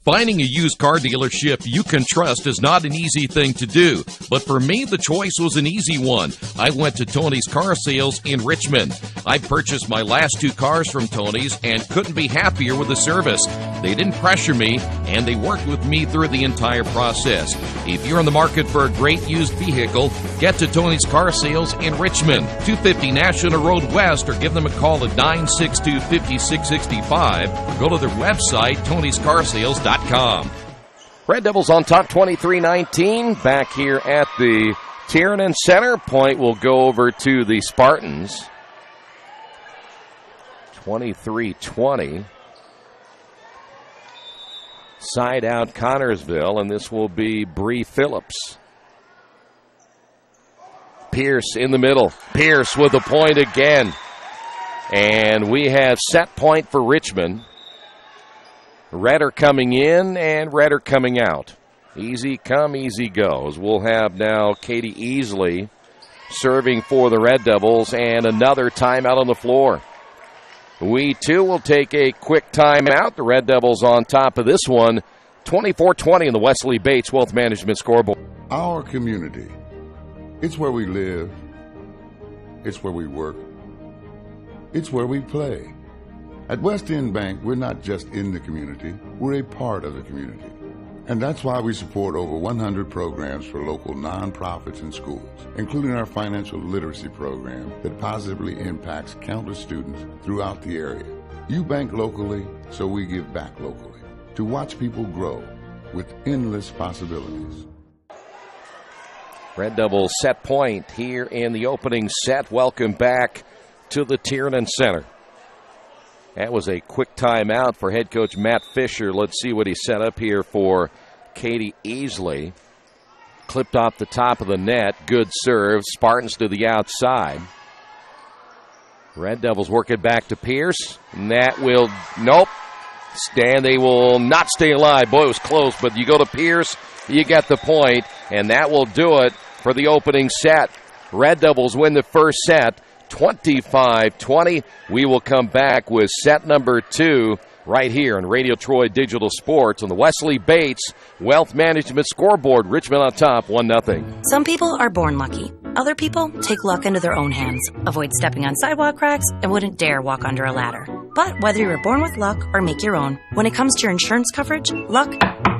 Finding a used car dealership you can trust is not an easy thing to do, but for me, the choice was an easy one. I went to Tony's Car Sales in Richmond. I purchased my last 2 cars from Tony's and couldn't be happier with the service. They didn't pressure me, and they worked with me through the entire process. If you're in the market for a great used vehicle, get to Tony's Car Sales in Richmond, 250 National Road West, or give them a call at 962-5665, or go to their website, tonyscarsales.com. Red Devils on top 23-19. Back here at the Tiernan Center. Point will go over to the Spartans. 23-20. Side out Connersville, and this will be Bree Phillips. Pierce in the middle. Pierce with the point again. And we have set point for Richmond. Redder coming in and Redder coming out. Easy come, easy goes. We'll have now Katie Easley serving for the Red Devils and another timeout on the floor. We, too, will take a quick timeout. The Red Devils on top of this one, 24-20 in the Wesley Bates Wealth Management scoreboard. Our community, it's where we live, it's where we work, it's where we play. At West End Bank, we're not just in the community, we're a part of the community. And that's why we support over 100 programs for local nonprofits and schools, including our financial literacy program that positively impacts countless students throughout the area. You bank locally, so we give back locally to watch people grow with endless possibilities. Red Devils set point here in the opening set. Welcome back to the Tiernan Center. That was a quick timeout for head coach Matt Fisher. Let's see what he set up here for Katie Easley. Clipped off the top of the net. Good serve. Spartans to the outside. Red Devils work it back to Pierce. And that will, nope. They will not stay alive. Boy, it was close, but you go to Pierce, you get the point, and that will do it for the opening set. Red Devils win the first set. 25-20. We will come back with set number 2 right here on Radio Troy Digital Sports on the Wesley Bates Wealth Management scoreboard. Richmond on top, 1-0. Some people are born lucky. Other people take luck into their own hands, avoid stepping on sidewalk cracks, and wouldn't dare walk under a ladder. But whether you were born with luck or make your own, when it comes to your insurance coverage, luck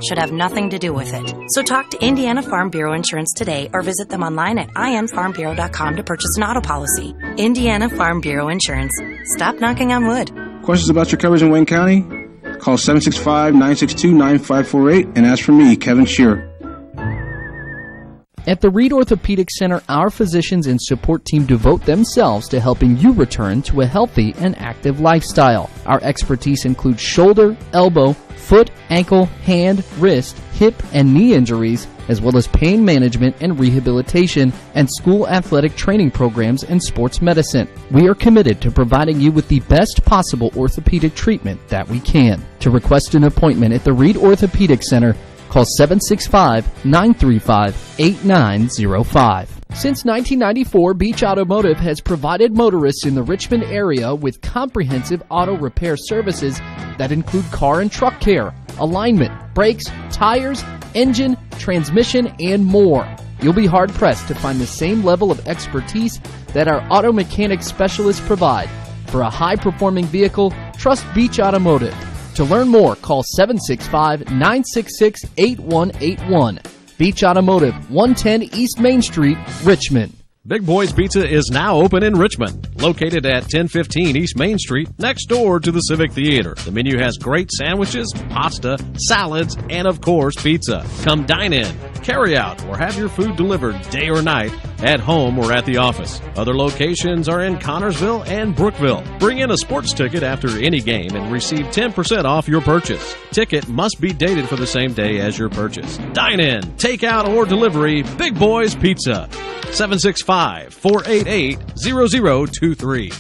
should have nothing to do with it. So talk to Indiana Farm Bureau Insurance today or visit them online at infarmbureau.com to purchase an auto policy. Indiana Farm Bureau Insurance. Stop knocking on wood. Questions about your coverage in Wayne County? Call 765-962-9548 and ask for me, Kevin Shearer. At the Reed Orthopedic Center, our physicians and support team devote themselves to helping you return to a healthy and active lifestyle. Our expertise includes shoulder, elbow, foot, ankle, hand, wrist, hip, and knee injuries, as well as pain management and rehabilitation, and school athletic training programs and sports medicine. We are committed to providing you with the best possible orthopedic treatment that we can. To request an appointment at the Reed Orthopedic Center, call 765-935-8905. Since 1994, Beach Automotive has provided motorists in the Richmond area with comprehensive auto repair services that include car and truck care, alignment, brakes, tires, engine, transmission, and more. You'll be hard-pressed to find the same level of expertise that our auto mechanic specialists provide. For a high-performing vehicle, trust Beach Automotive. To learn more, call 765-966-8181. Beach Automotive, 110 East Main Street, Richmond. Big Boys Pizza is now open in Richmond, located at 1015 East Main Street, next door to the Civic Theater. The menu has great sandwiches, pasta, salads, and of course, pizza. Come dine in, carry out, or have your food delivered day or night, at home or at the office. Other locations are in Connersville and Brookville. Bring in a sports ticket after any game and receive 10% off your purchase. Ticket must be dated for the same day as your purchase. Dine in, take out, or delivery, Big Boys Pizza. 765-488-0023.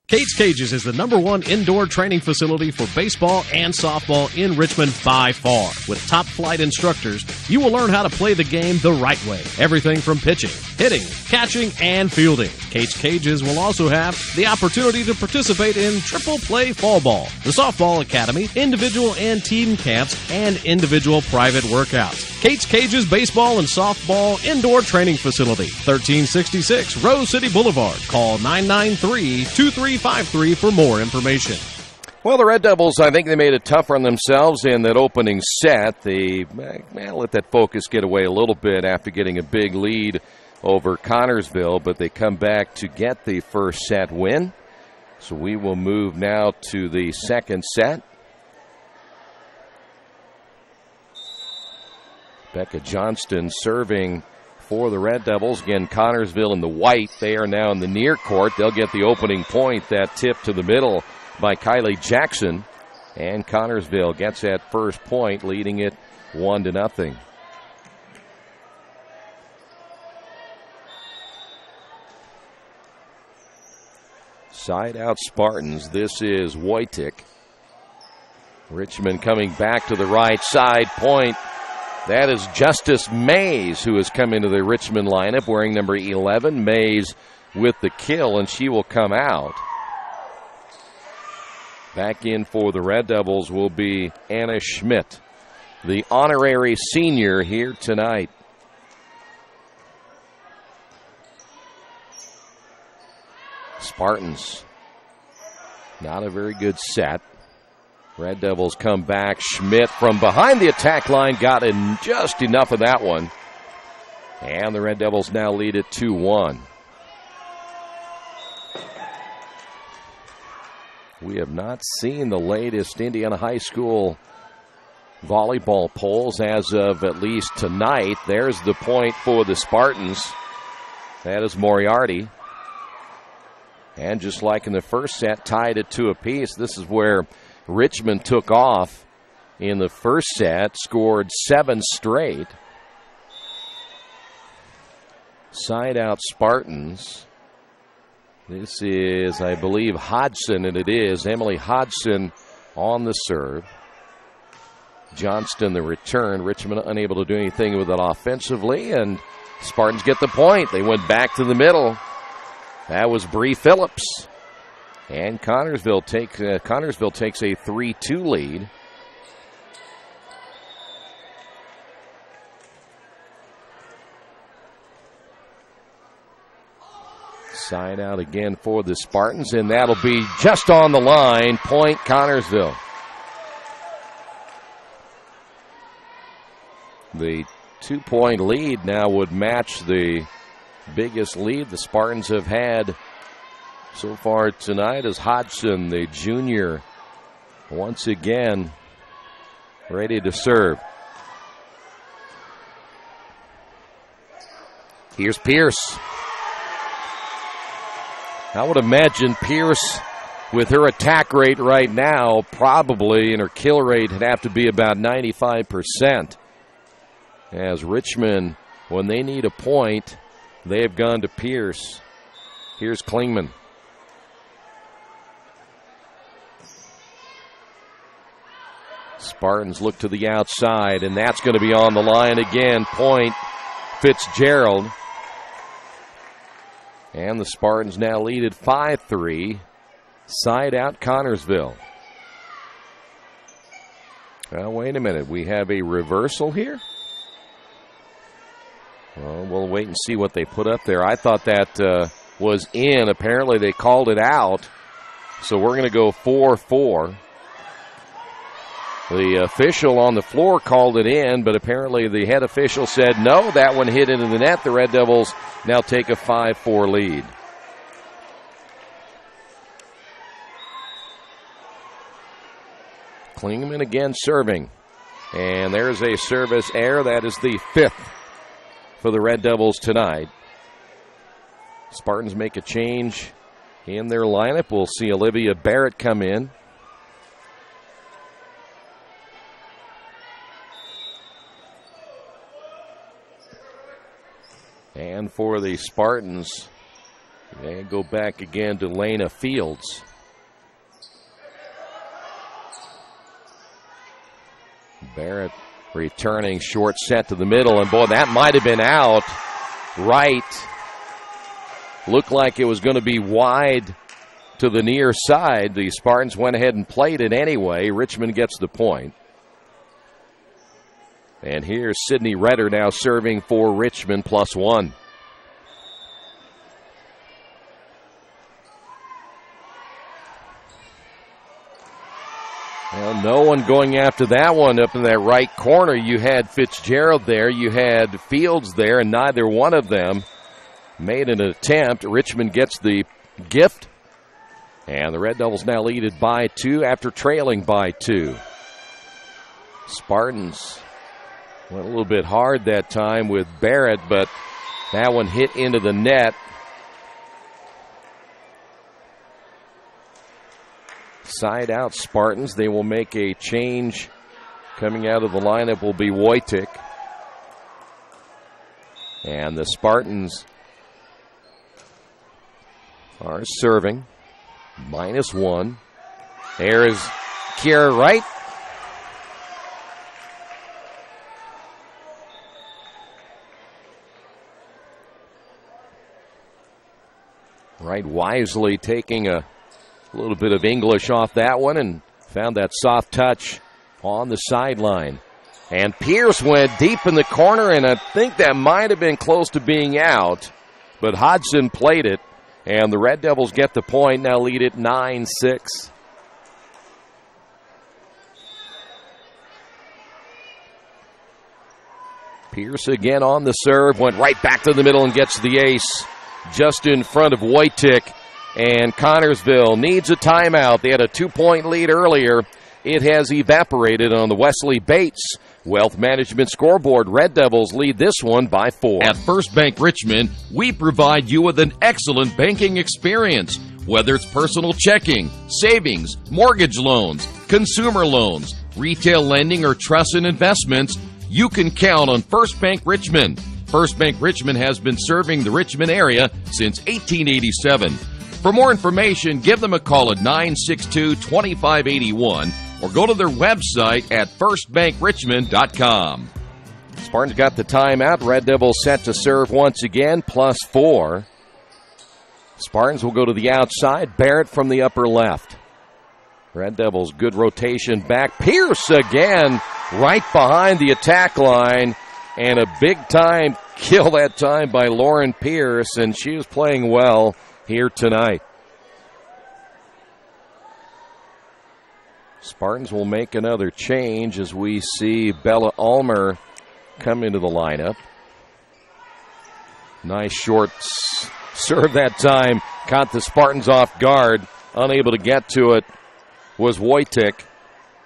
Kate's Cages is the #1 indoor training facility for baseball and softball in Richmond by far. With top flight instructors, you will learn how to play the game the right way. Everything from pitching, hitting, catching, and fielding. Kate's Cages will also have the opportunity to participate in triple play fall ball, the softball academy, individual and team camps, and individual private workouts. Kate's Cages Baseball and Softball Indoor Training Facility, 1366 Rose City Boulevard. Call 993-2353 for more information. Well, the Red Devils, I think they made it tougher on themselves in that opening set. They let that focus get away a little bit after getting a big lead over Connersville, but they come back to get the first set win. So we will move now to the second set. Becca Johnston serving for the Red Devils. Again, Connersville in the white. They are now in the near court. They'll get the opening point. That tip to the middle by Kylie Jackson. And Connersville gets that first point, leading it 1-0. Side out Spartans. This is Wojcik. Richmond coming back to the right side point. That is Justice Mays, who has come into the Richmond lineup wearing number 11. Mays with the kill, and she will come out. Back in for the Red Devils will be Anna Schmidt, the honorary senior here tonight. Spartans, not a very good set. Red Devils come back. Schmidt from behind the attack line got in just enough of that one. And the Red Devils now lead it 2-1. We have not seen the latest Indiana High School volleyball polls as of at least tonight. There's the point for the Spartans. That is Moriarty. And just like in the first set, tied it 2 apiece. This is where Richmond took off in the first set, scored 7 straight. Side out Spartans. This is, I believe, Hodgson, and it is Emily Hodgson on the serve. Johnston the return. Richmond unable to do anything with it offensively, and Spartans get the point. They went back to the middle. That was Bree Phillips. And Connersville takes a 3-2 lead. Side out again for the Spartans, and that'll be just on the line. Point Connersville. The 2-point lead now would match the biggest lead the Spartans have had so far tonight, as Hodgson, the junior, once again ready to serve. Here's Pierce. I would imagine Pierce, with her attack rate right now, probably, and her kill rate would have to be about 95%. As Richmond, when they need a point, they have gone to Pierce. Here's Klingman. Spartans look to the outside, and that's going to be on the line again. Point Fitzgerald. And the Spartans now lead at 5-3. Side out Connersville. Well, wait a minute. We have a reversal here? Well, we'll wait and see what they put up there. I thought that was in. Apparently they called it out. So we're going to go 4-4. The official on the floor called it in, but apparently the head official said no, that one hit into the net. The Red Devils now take a 5-4 lead. Klingman again serving. And there's a service error. That is the 5th for the Red Devils tonight. Spartans make a change in their lineup. We'll see Olivia Barrett come in. And for the Spartans, they go back again to Lena Fields. Barrett returning, short set to the middle, and boy, that might have been out right. Looked like it was going to be wide to the near side. The Spartans went ahead and played it anyway. Richmond gets the point. And here's Sydney Redder now serving for Richmond, +1. Well, no one going after that one up in that right corner. You had Fitzgerald there, you had Fields there, and neither one of them made an attempt. Richmond gets the gift, and the Red Devils now lead it by 2 after trailing by 2. Spartans went a little bit hard that time with Barrett, but that one hit into the net. Side out Spartans. They will make a change. Coming out of the lineup will be Wojcik. And the Spartans are serving. -1. There is Kiera Wright. Wright wisely taking a little bit of English off that one and found that soft touch on the sideline. And Pierce went deep in the corner, and I think that might have been close to being out, but Hodgson played it, and the Red Devils get the point, now lead it 9-6. Pierce again on the serve, went right back to the middle and gets the ace just in front of Wojcik. And Connersville needs a timeout. They had a 2-point lead earlier. It has evaporated on the Wesley Bates Wealth Management scoreboard. Red Devils lead this one by 4. At First Bank Richmond, we provide you with an excellent banking experience. Whether it's personal checking, savings, mortgage loans, consumer loans, retail lending, or trust and investments, you can count on First Bank Richmond. First Bank Richmond has been serving the Richmond area since 1887. For more information, give them a call at 962-2581 or go to their website at firstbankrichmond.com. Spartans got the timeout. Red Devils set to serve once again, +4. Spartans will go to the outside. Barrett from the upper left. Red Devils, good rotation back. Pierce again, right behind the attack line. And a big-time kill that time by Lauren Pierce, and she was playing well here tonight. Spartans will make another change as we see Bella Ulmer come into the lineup. Nice short serve that time. Caught the Spartans off guard. Unable to get to it was Wojcik.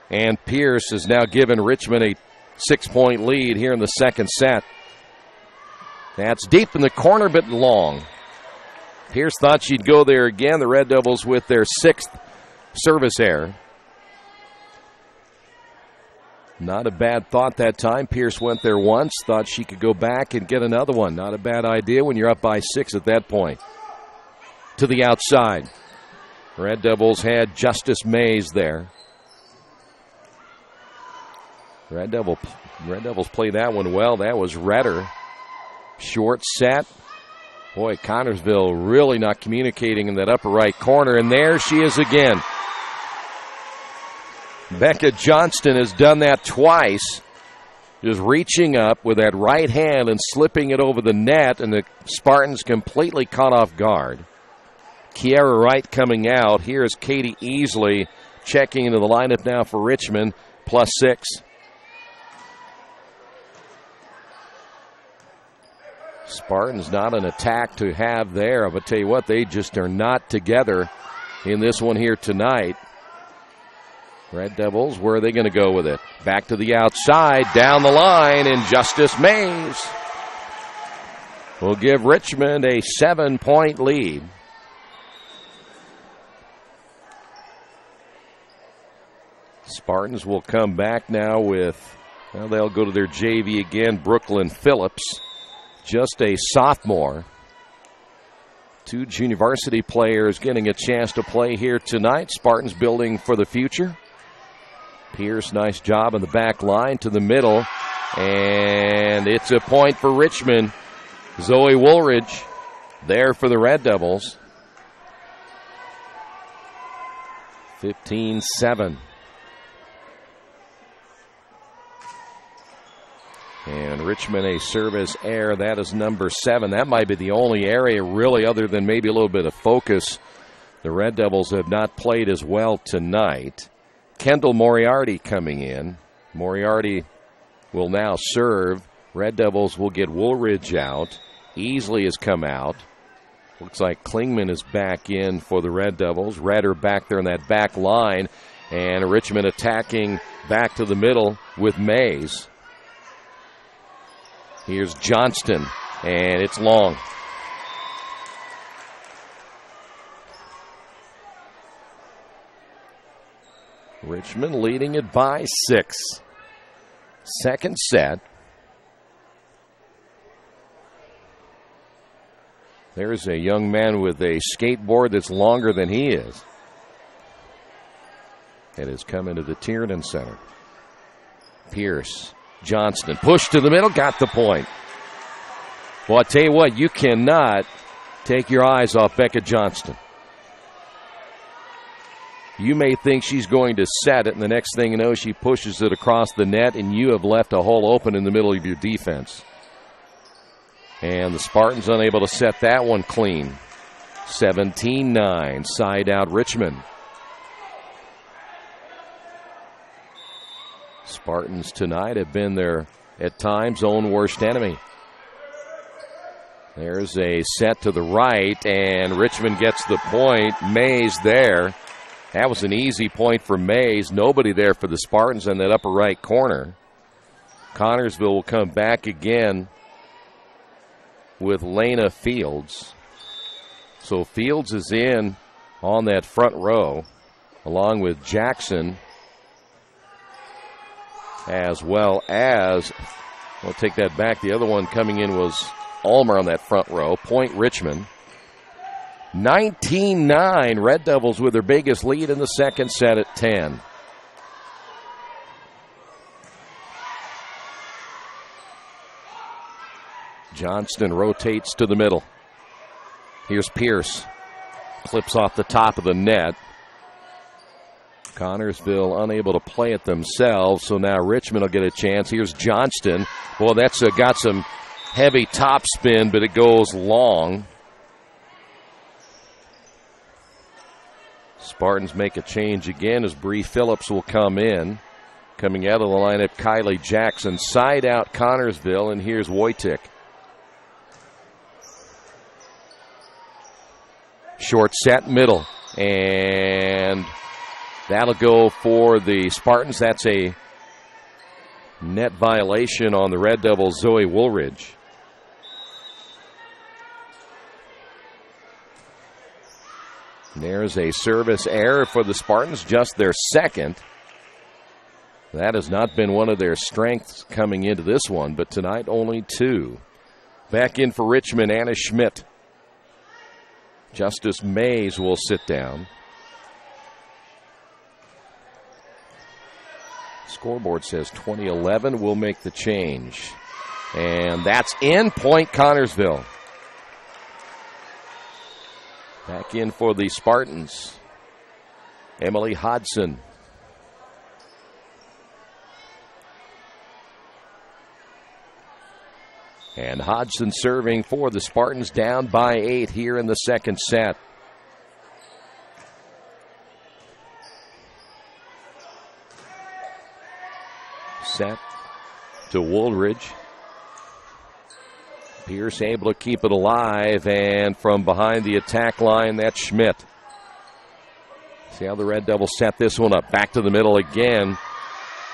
And Pierce has now given Richmond a 6-point lead here in the second set. That's deep in the corner, but long. Pierce thought she'd go there again. The Red Devils with their 6th service error. Not a bad thought that time. Pierce went there once, thought she could go back and get another one. Not a bad idea when you're up by 6 at that point. To the outside. Red Devils had Justice Mays there. Red Devils play that one well. That was Redder. Short set. Boy, Connersville really not communicating in that upper right corner, and there she is again. Becca Johnston has done that twice. Just reaching up with that right hand and slipping it over the net, and the Spartans completely caught off guard. Kiera Wright coming out. Here's Katie Easley checking into the lineup now for Richmond, +6. Spartans not an attack to have there, but tell you what, they just are not together in this one here tonight. Red Devils, where are they going to go with it? Back to the outside, down the line, and Justice Mays will give Richmond a 7-point lead. Spartans will come back now with, well, they'll go to their JV again, Brooklyn Phillips, just a sophomore. 2 junior varsity players getting a chance to play here tonight. Spartans building for the future. Pierce, nice job in the back line to the middle. And it's a point for Richmond. Zoe Woolridge there for the Red Devils. 15-7. And Richmond a service error. That is number 7. That might be the only area really, other than maybe a little bit of focus. The Red Devils have not played as well tonight. Kendall Moriarty coming in. Moriarty will now serve. Red Devils will get Woolridge out. Easley has come out. Looks like Klingman is back in for the Red Devils. Redder back there in that back line. And Richmond attacking back to the middle with Mays. Here's Johnston, and it's long. Richmond leading it by 6. Second set. There's a young man with a skateboard that's longer than he is. It has come into the Tiernan Center. Pierce, Johnston, pushed to the middle, got the point. Well, I tell you what, you cannot take your eyes off Becca Johnston. You may think she's going to set it, and the next thing you know, she pushes it across the net, and you have left a hole open in the middle of your defense. And the Spartans unable to set that one clean. 17-9, side out Richmond. Spartans tonight have been their, at times, own worst enemy. There's a set to the right, and Richmond gets the point. Mays there. That was an easy point for Mays. Nobody there for the Spartans in that upper right corner. Connersville will come back again with Lena Fields. So Fields is in on that front row, along with Jackson, as well as, we'll take that back, the other one coming in was Ulmer on that front row. Point Richmond. 19-9, Red Devils with their biggest lead in the second set at 10. Johnston rotates to the middle. Here's Pierce. Clips off the top of the net. Connersville unable to play it themselves, so now Richmond will get a chance. Here's Johnston. Well, that's got some heavy top spin, but it goes long. Spartans make a change again as Bree Phillips will come in. Coming out of the lineup, Kylie Jackson. Side out Connersville, and here's Wojcik. Short set, middle, and that'll go for the Spartans. That's a net violation on the Red Devils' Zoe Woolridge. And there's a service error for the Spartans, just their second. That has not been one of their strengths coming into this one, but tonight only 2. Back in for Richmond, Anna Schmidt. Justice Mays will sit down. Scoreboard says 2011 will make the change. And that's in, point Connersville. Back in for the Spartans. Emily Hodson. And Hodgson serving for the Spartans, down by 8 here in the second set. Set to Woolridge. Pierce able to keep it alive, and from behind the attack line, that's Schmidt. See how the Red Devils set this one up. Back to the middle again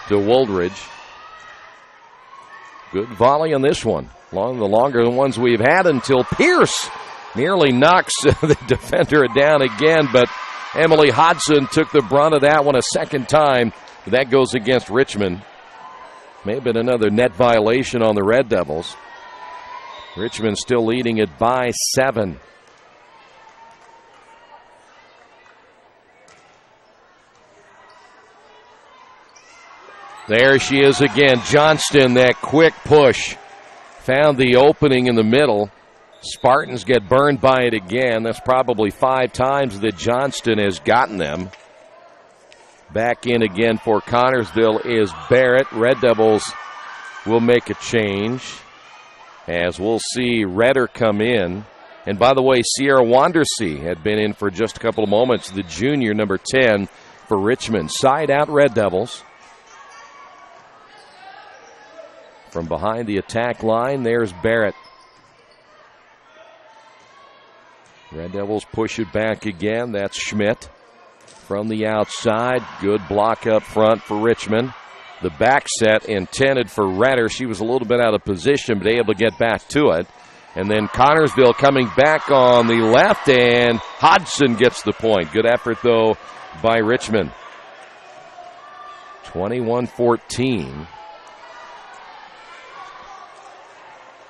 to Woolridge. Good volley on this one. The longer than ones we've had until Pierce nearly knocks the defender down again, but Emily Hodgson took the brunt of that one a second time. That goes against Richmond. May have been another net violation on the Red Devils. Richmond still leading it by 7. There she is again. Johnston, that quick push. Found the opening in the middle. Spartans get burned by it again. That's probably 5 times that Johnston has gotten them. Back in again for Connersville is Barrett. Red Devils will make a change, as we'll see Redder come in. And by the way, Sierra Wandersee had been in for just a couple of moments, the junior, number 10 for Richmond. Side out Red Devils. From behind the attack line, there's Barrett. Red Devils push it back again. That's Schmidt. From the outside, good block up front for Richmond. The back set intended for Redder. She was a little bit out of position, but able to get back to it. And then Connersville coming back on the left, and Hodgson gets the point. Good effort, though, by Richmond. 21-14.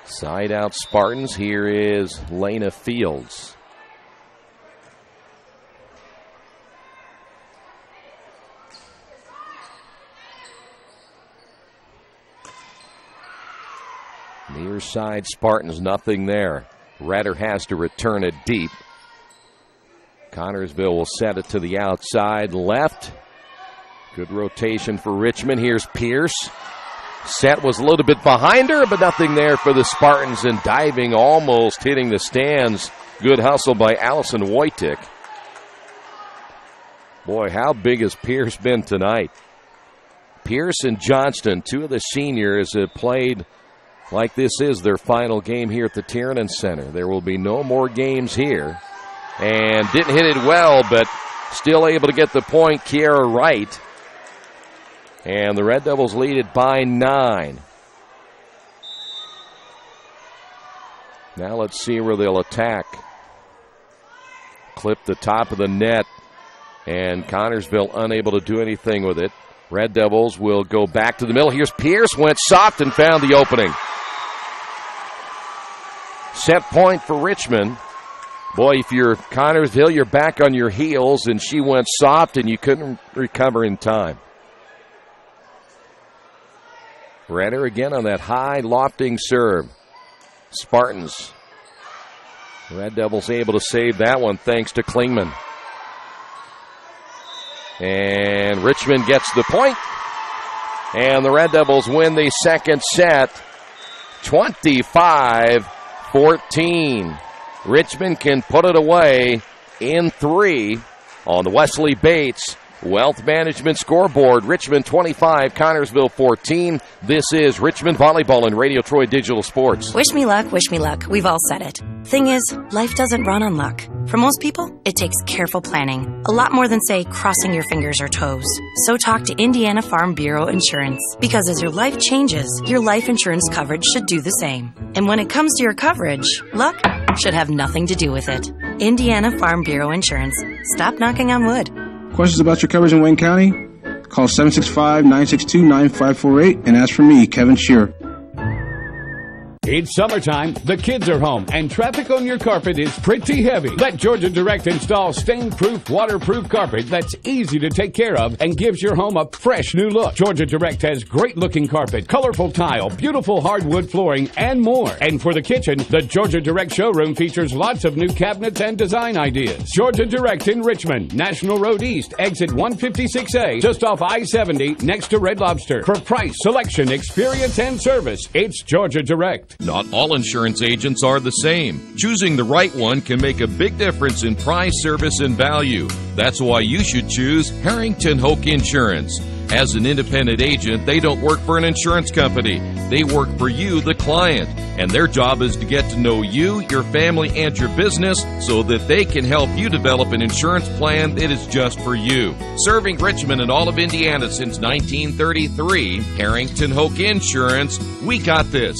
Side out Spartans. Here is Lena Fields. Near side Spartans, nothing there. Redder has to return it deep. Connersville will set it to the outside left. Good rotation for Richmond. Here's Pierce. Set was a little bit behind her, but nothing there for the Spartans, and diving, almost hitting the stands. Good hustle by Allison Wojtik. Boy, how big has Pierce been tonight? Pierce and Johnston, 2 of the seniors, have played like this is their final game here at the Tiernan Center. There will be no more games here. And didn't hit it well, but still able to get the point, Kiera Wright. And the Red Devils lead it by 9. Now let's see where they'll attack. Clip the top of the net, and Connersville unable to do anything with it. Red Devils will go back to the middle. Here's Pierce, went soft and found the opening. Set point for Richmond. Boy, if you're Connersville, you're back on your heels, and she went soft and you couldn't recover in time. Redder again on that high lofting serve. Spartans. Red Devils able to save that one thanks to Klingman. And Richmond gets the point. And the Red Devils win the second set, 25-14. Richmond can put it away in 3 on the Wesley Bates Wealth Management scoreboard. Richmond 25, Connersville 14. This is Richmond Volleyball and Radio Troy Digital Sports. Wish me luck, wish me luck. We've all said it. Thing is, life doesn't run on luck. For most people, it takes careful planning. A lot more than, say, crossing your fingers or toes. So talk to Indiana Farm Bureau Insurance. Because as your life changes, your life insurance coverage should do the same. And when it comes to your coverage, luck should have nothing to do with it. Indiana Farm Bureau Insurance. Stop knocking on wood. Questions about your coverage in Wayne County? Call 765-962-9548 and ask for me, Kevin Shearer. It's summertime, the kids are home, and traffic on your carpet is pretty heavy. Let Georgia Direct install stain-proof, waterproof carpet that's easy to take care of and gives your home a fresh new look. Georgia Direct has great-looking carpet, colorful tile, beautiful hardwood flooring, and more. And for the kitchen, the Georgia Direct showroom features lots of new cabinets and design ideas. Georgia Direct in Richmond, National Road East, exit 156A, just off I-70, next to Red Lobster. For price, selection, experience, and service, it's Georgia Direct. Not all insurance agents are the same. Choosing the right one can make a big difference in price, service, and value. That's why you should choose Harrington Hoke Insurance. As an independent agent, they don't work for an insurance company. They work for you, the client. And their job is to get to know you, your family, and your business so that they can help you develop an insurance plan that is just for you. Serving Richmond and all of Indiana since 1933, Harrington Hoke Insurance, we got this.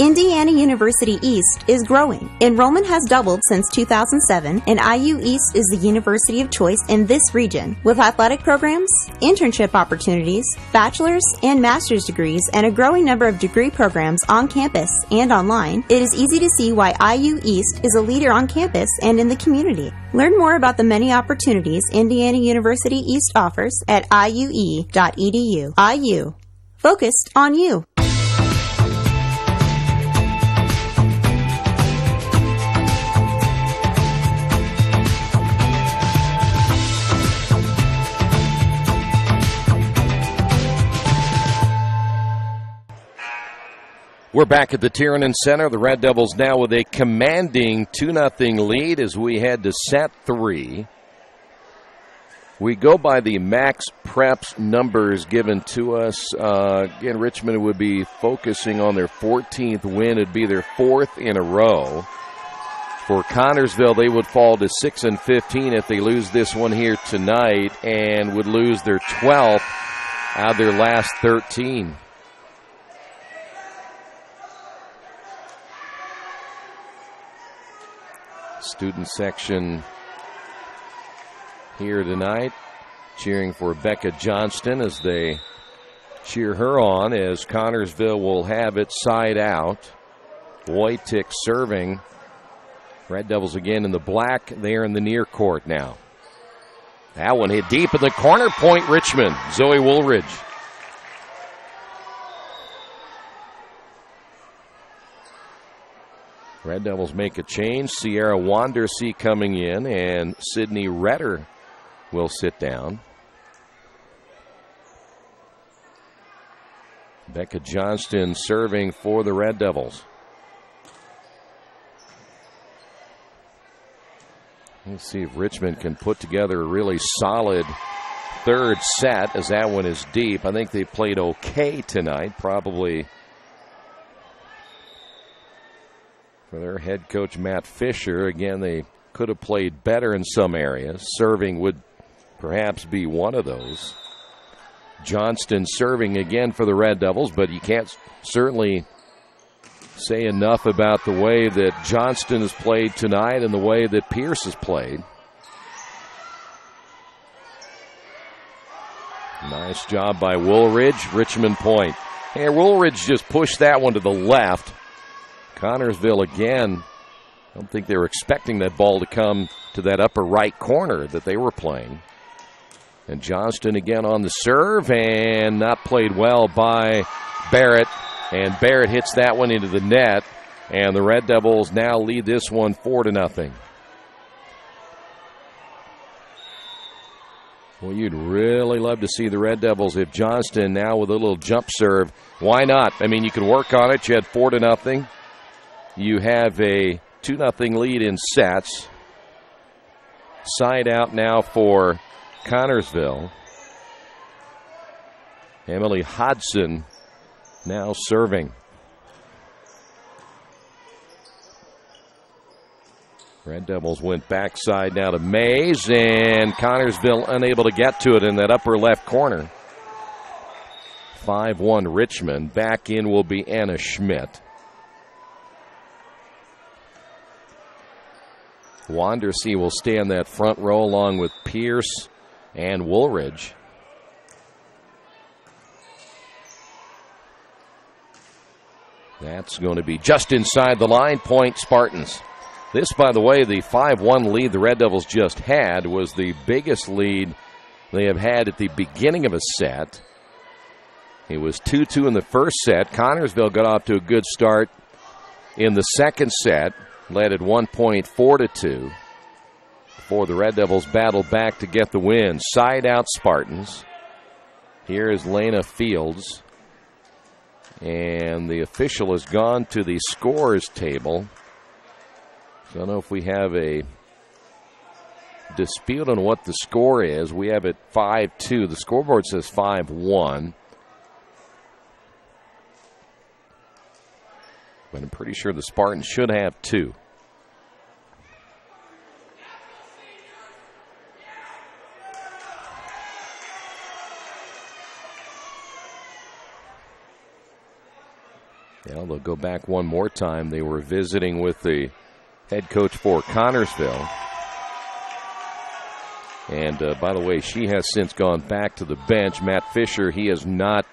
Indiana University East is growing. Enrollment has doubled since 2007, and IU East is the university of choice in this region. With athletic programs, internship opportunities, bachelor's and master's degrees, and a growing number of degree programs on campus and online, it is easy to see why IU East is a leader on campus and in the community. Learn more about the many opportunities Indiana University East offers at iue.edu. IU. Focused on you. We're back at the Tiernan Center. The Red Devils now with a commanding 2-0 lead as we head to set 3. We go by the max preps numbers given to us. Again, Richmond would be focusing on their 14th win. It'd be their 4th in a row. For Connersville, they would fall to 6-15 if they lose this one here tonight and would lose their 12th out of their last 13. Student section here tonight cheering for Becca Johnston as they cheer her on as Connersville will have it side out. Wojtik serving. Red Devils again in the black. They're in the near court now. That one hit deep in the corner. Point Richmond. Zoe Woolridge. Red Devils make a change. Sierra Wandersee coming in, and Sydney Redder will sit down. Becca Johnston serving for the Red Devils. Let's see if Richmond can put together a really solid third set as that one is deep. I think they played okay tonight, probably. For their head coach, Matt Fisher, again, they could have played better in some areas. Serving would perhaps be one of those. Johnston serving again for the Red Devils, but you can't certainly say enough about the way that Johnston has played tonight and the way that Pierce has played. Nice job by Woolridge. Richmond point. Hey, Woolridge just pushed that one to the left. Connersville again, I don't think they were expecting that ball to come to that upper right corner that they were playing. And Johnston again on the serve and not played well by Barrett. And Barrett hits that one into the net. And the Red Devils now lead this one 4-0. Well, you'd really love to see the Red Devils if Johnston now with a little jump serve. Why not? I mean, you can work on it. You had 4-0. You have a 2-0 lead in sets. Side out now for Connersville. Emily Hodson now serving. Red Devils went backside now to Mays, and Connersville unable to get to it in that upper left corner. 5-1 Richmond. Back in will be Anna Schmidt. Wandersee will stay in that front row along with Pierce and Woolridge. That's going to be just inside the line. Point Spartans. This, by the way, the 5-1 lead the Red Devils just had was the biggest lead they have had at the beginning of a set. It was 2-2 in the first set. Connersville got off to a good start in the second set. Led at 1 point, 4-2. Before the Red Devils battled back to get the win. Side out Spartans. Here is Lena Fields. And the official has gone to the scores table. So I don't know if we have a dispute on what the score is. We have it 5-2. The scoreboard says 5-1. But I'm pretty sure the Spartans should have 2. Yeah, they'll go back one more time. They were visiting with the head coach for Connersville. And by the way, she has since gone back to the bench. Matt Fisher, he has not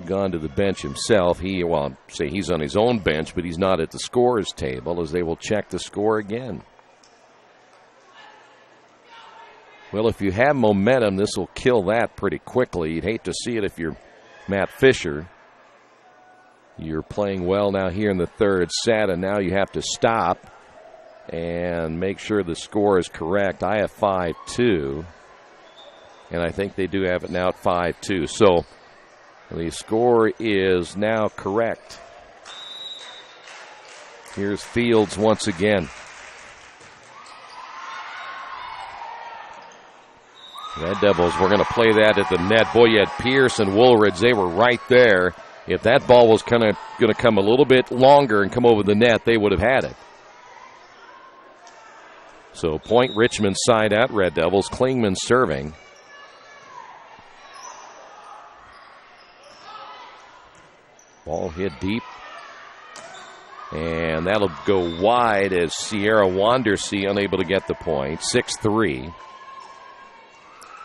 gone to the bench himself. He's on his own bench, but he's not at the scorers table as they will check the score again. Well, if you have momentum, this will kill that pretty quickly. You'd hate to see it if you're Matt Fisher. You're playing well now here in the third set, and now you have to stop and make sure the score is correct. I have 5-2, and I think they do have it now at 5-2. So the score is now correct. Here's Fields once again. Red Devils, we're going to play that at the net. Boy, you had Pierce and Woolridge. They were right there. If that ball was kind of going to come a little bit longer and come over the net, they would have had it. So point Richmond side out, Red Devils. Klingman serving. Ball hit deep. And that'll go wide as Sierra Wandersea unable to get the point. 6-3.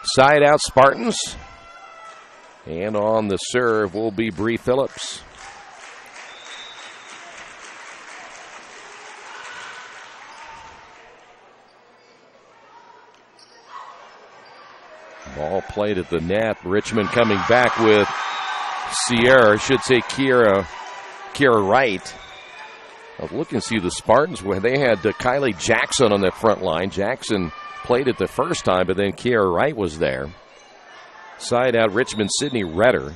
Side out Spartans. And on the serve will be Bree Phillips. Ball played at the net. Richmond coming back with Kiera Wright. I was looking to see the Spartans where they had Kylie Jackson on that front line. Jackson played it the first time, but then Kiera Wright was there. Side out Richmond, Sydney Redder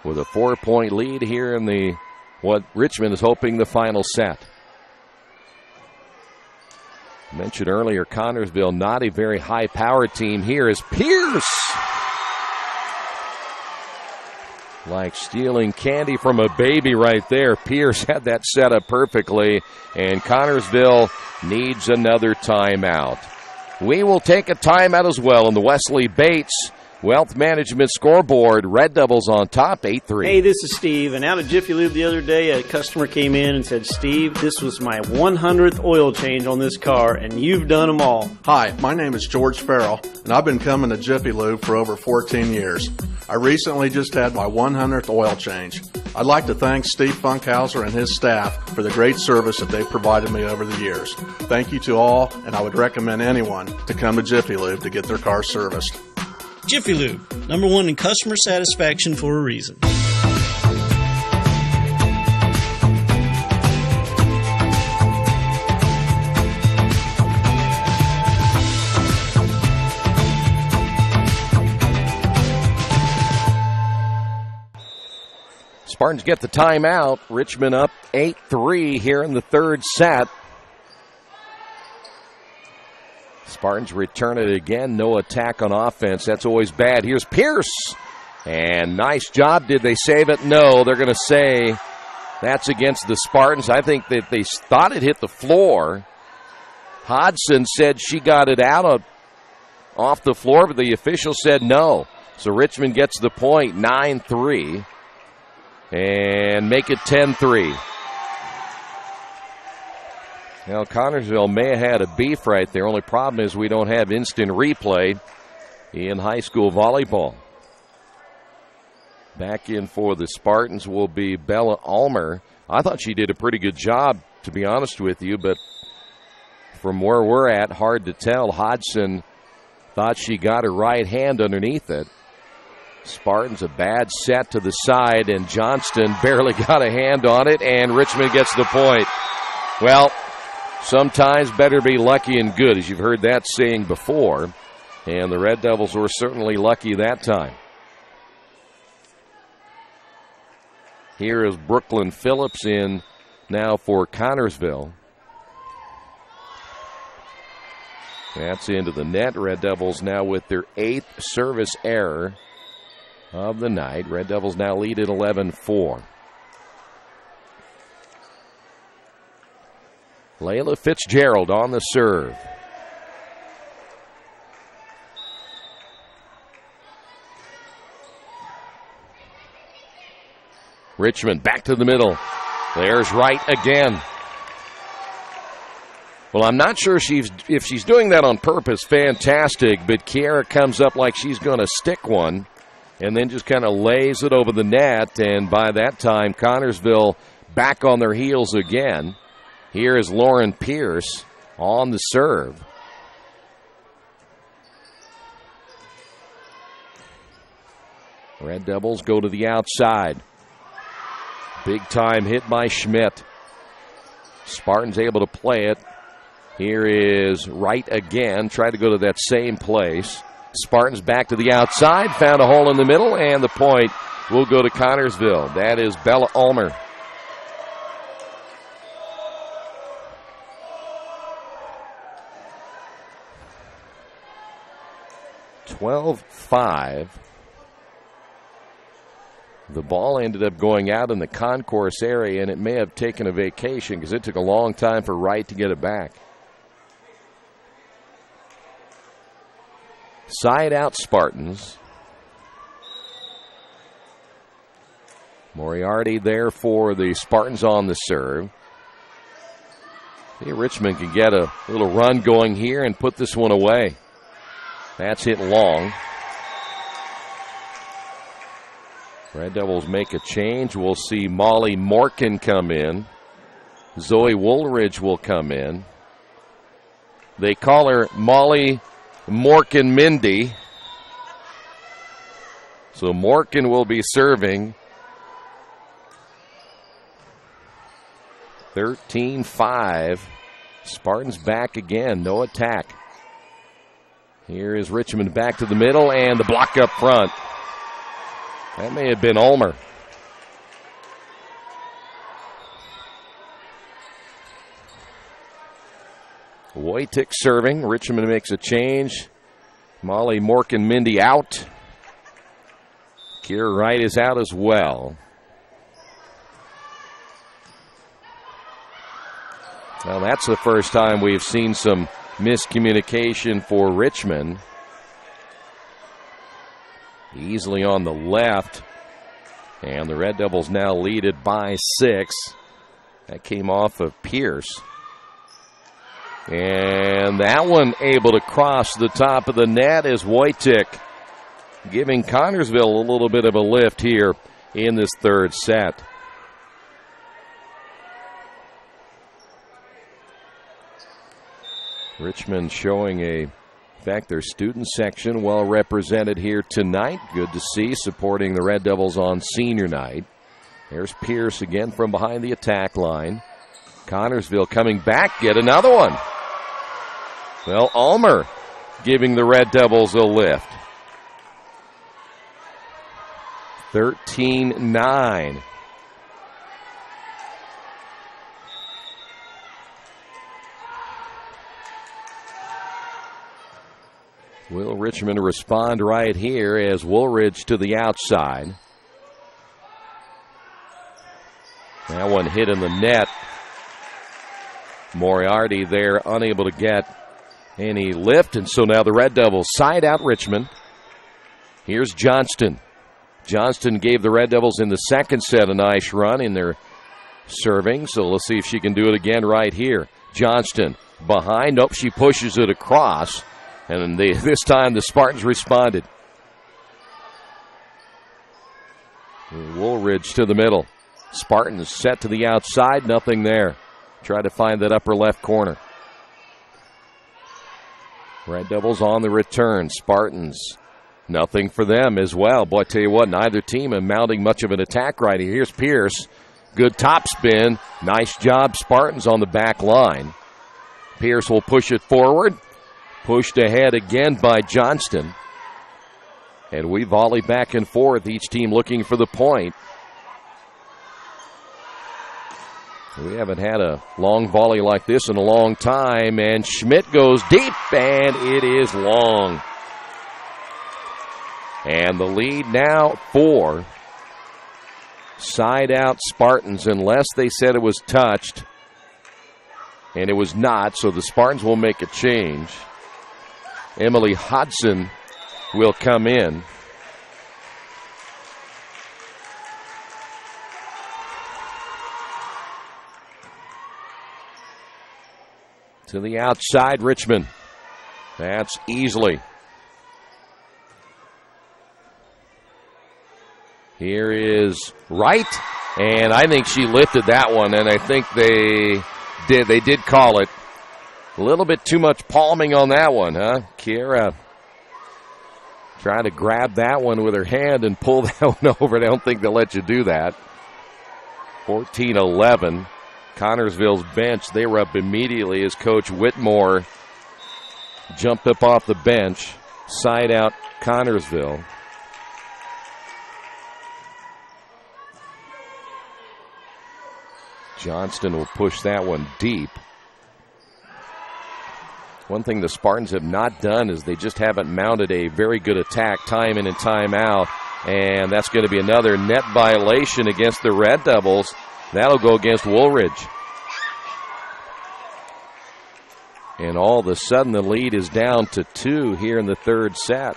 with a 4-point lead here in what Richmond is hoping the final set. Mentioned earlier, Connersville not a very high-powered team. Here is Pierce. Like stealing candy from a baby right there. Pierce had that set up perfectly, and Connersville needs another timeout. We will take a timeout as well on the Wesley Bates Wealth Management scoreboard. Red Devils on top, 8-3. Hey, this is Steve, and out at Jiffy Lube the other day, a customer came in and said, Steve, this was my 100th oil change on this car, and you've done them all. Hi, my name is George Farrell, and I've been coming to Jiffy Lube for over 14 years. I recently just had my 100th oil change. I'd like to thank Steve Funkhauser and his staff for the great service that they've provided me over the years. Thank you to all, and I would recommend anyone to come to Jiffy Lube to get their car serviced. Jiffy Lube, #1 in customer satisfaction for a reason. Spartans get the timeout. Richmond up 8-3 here in the third set. Spartans return it again. No attack on offense. That's always bad. Here's Pierce. And nice job. Did they save it? No. They're going to say that's against the Spartans. I think that they thought it hit the floor. Hodgson said she got it out off the floor, but the official said no. So Richmond gets the point, 9-3. And make it 10-3. Now, Connersville may have had a beef right there. Only problem is we don't have instant replay in high school volleyball. Back in for the Spartans will be Bella Ulmer. I thought she did a pretty good job, to be honest with you, but from where we're at, hard to tell. Hodgson thought she got her right hand underneath it. Spartans a bad set to the side, and Johnston barely got a hand on it, and Richmond gets the point. Well, sometimes better be lucky and good, as you've heard that saying before, and the Red Devils were certainly lucky that time. Here is Brooklyn Phillips in now for Connersville. That's into the net. Red Devils now with their 8th service error of the night. Red Devils now lead at 11-4. Layla Fitzgerald on the serve. Richmond back to the middle. There's Wright again. Well, I'm not sure if she's doing that on purpose. Fantastic, but Kiera comes up like she's going to stick one and then just kind of lays it over the net, and by that time, Connersville back on their heels again. Here is Lauren Pierce on the serve. Red Devils go to the outside. Big time hit by Schmidt. Spartans able to play it. Here is Wright again. Try to go to that same place. Spartans back to the outside. Found a hole in the middle, and the point will go to Connersville. That is Bella Ulmer. (12-5). The ball ended up going out in the concourse area, and it may have taken a vacation because it took a long time for Wright to get it back. Side out Spartans. Moriarty there for the Spartans on the serve. See, Richmond can get a little run going here and put this one away. That's hit long. Red Devils make a change. We'll see Molly Morkin come in. Zoe Woolridge will come in. They call her Molly Morkin Mindy. So Morkin will be serving. 13-5. Spartans back again. No attack. Here is Richmond back to the middle, and the block up front. That may have been Ulmer. Wojtik serving. Richmond makes a change. Molly Morkin Mindy out. Kiera Wright is out as well. Well, that's the first time we've seen some miscommunication for Richmond. Easily on the left. And the Red Devils now lead it by 6. That came off of Pierce. And that one able to cross the top of the net is Wojtik, giving Connersville a little bit of a lift here in this third set. Richmond showing in fact, their student section well represented here tonight. Good to see, supporting the Red Devils on senior night. There's Pierce again from behind the attack line. Connersville coming back, get another one. Well, Ulmer giving the Red Devils a lift. 13-9. Will Richmond respond right here as Woolridge to the outside? That one hit in the net. Moriarty there unable to get any lift, and so now the Red Devils side out Richmond. Here's Johnston. Johnston gave the Red Devils in the second set a nice run in their serving, so let's see if she can do it again right here. Johnston behind. Nope, she pushes it across. And this time the Spartans responded. Woolridge to the middle. Spartans set to the outside, nothing there. Try to find that upper left corner. Red Devils on the return. Spartans, nothing for them as well. Boy, I tell you what, neither team are mounting much of an attack right here. Here's Pierce. Good top spin. Nice job, Spartans on the back line. Pierce will push it forward. Pushed ahead again by Johnston. And we volley back and forth, each team looking for the point. We haven't had a long volley like this in a long time, and Schmidt goes deep, and it is long. And the lead now 4. Side out Spartans, unless they said it was touched, and it was not, so the Spartans will make a change. Emily Hodson will come in. To the outside, Richmond. That's easily. Here is Wright, and I think she lifted that one, and I think they did call it. A little bit too much palming on that one, huh? Kiera trying to grab that one with her hand and pull that one over. I don't think they'll let you do that. 14-11. Connersville's bench, they were up immediately as Coach Whitmore jumped up off the bench. Side out Connersville. Johnston will push that one deep. One thing the Spartans have not done is they just haven't mounted a very good attack time in and time out. And that's going to be another net violation against the Red Devils. That'll go against Woolridge. And all of a sudden the lead is down to 2 here in the third set.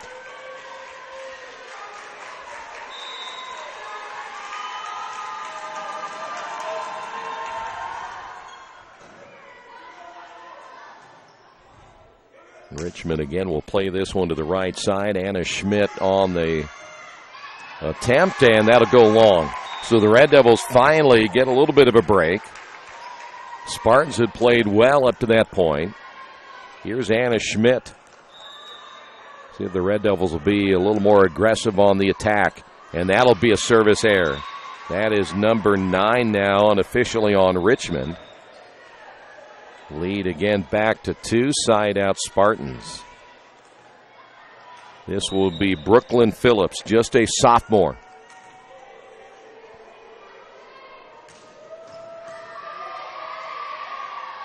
Richmond again will play this one to the right side. Anna Schmidt on the attempt, and that'll go long. So the Red Devils finally get a little bit of a break. Spartans had played well up to that point. Here's Anna Schmidt. See if the Red Devils will be a little more aggressive on the attack, and that'll be a service error. That is number 9 now, unofficially on Richmond. Lead again back to 2, side out Spartans. This will be Brooklyn Phillips, just a sophomore.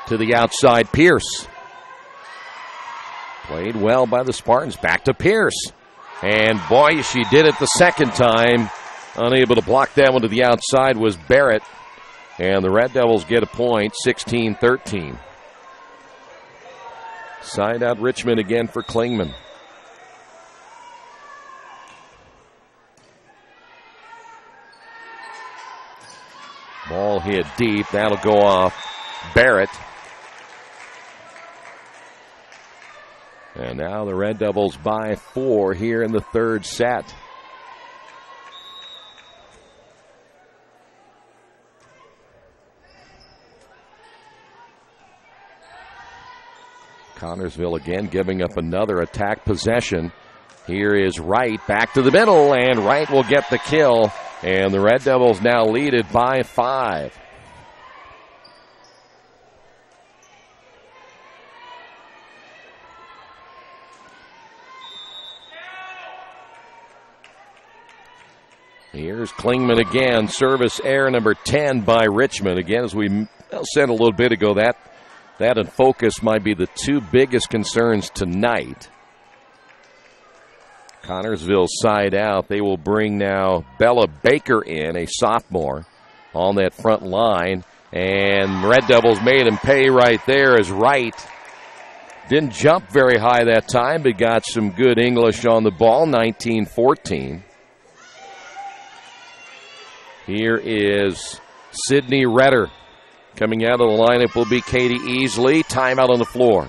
To the outside, Pierce. Played well by the Spartans. Back to Pierce. And boy, she did it the second time. Unable to block that one to the outside was Barrett. And the Red Devils get a point, 16-13. Side out Richmond again for Klingman. Ball hit deep. That'll go off Barrett. And now the Red Devils by 4 here in the third set. Connersville again giving up another attack possession. Here is Wright back to the middle, and Wright will get the kill. And the Red Devils now lead it by 5. Here's Klingman again. Service error number 10 by Richmond. Again, as we said a little bit ago, that and focus might be the 2 biggest concerns tonight. Connersville side out. They will bring now Bella Baker in, a sophomore, on that front line. And Red Devils made him pay right there as Wright didn't jump very high that time, but got some good English on the ball, 19-14. Here is Sydney Redder. Coming out of the lineup will be Katie Easley. Timeout on the floor.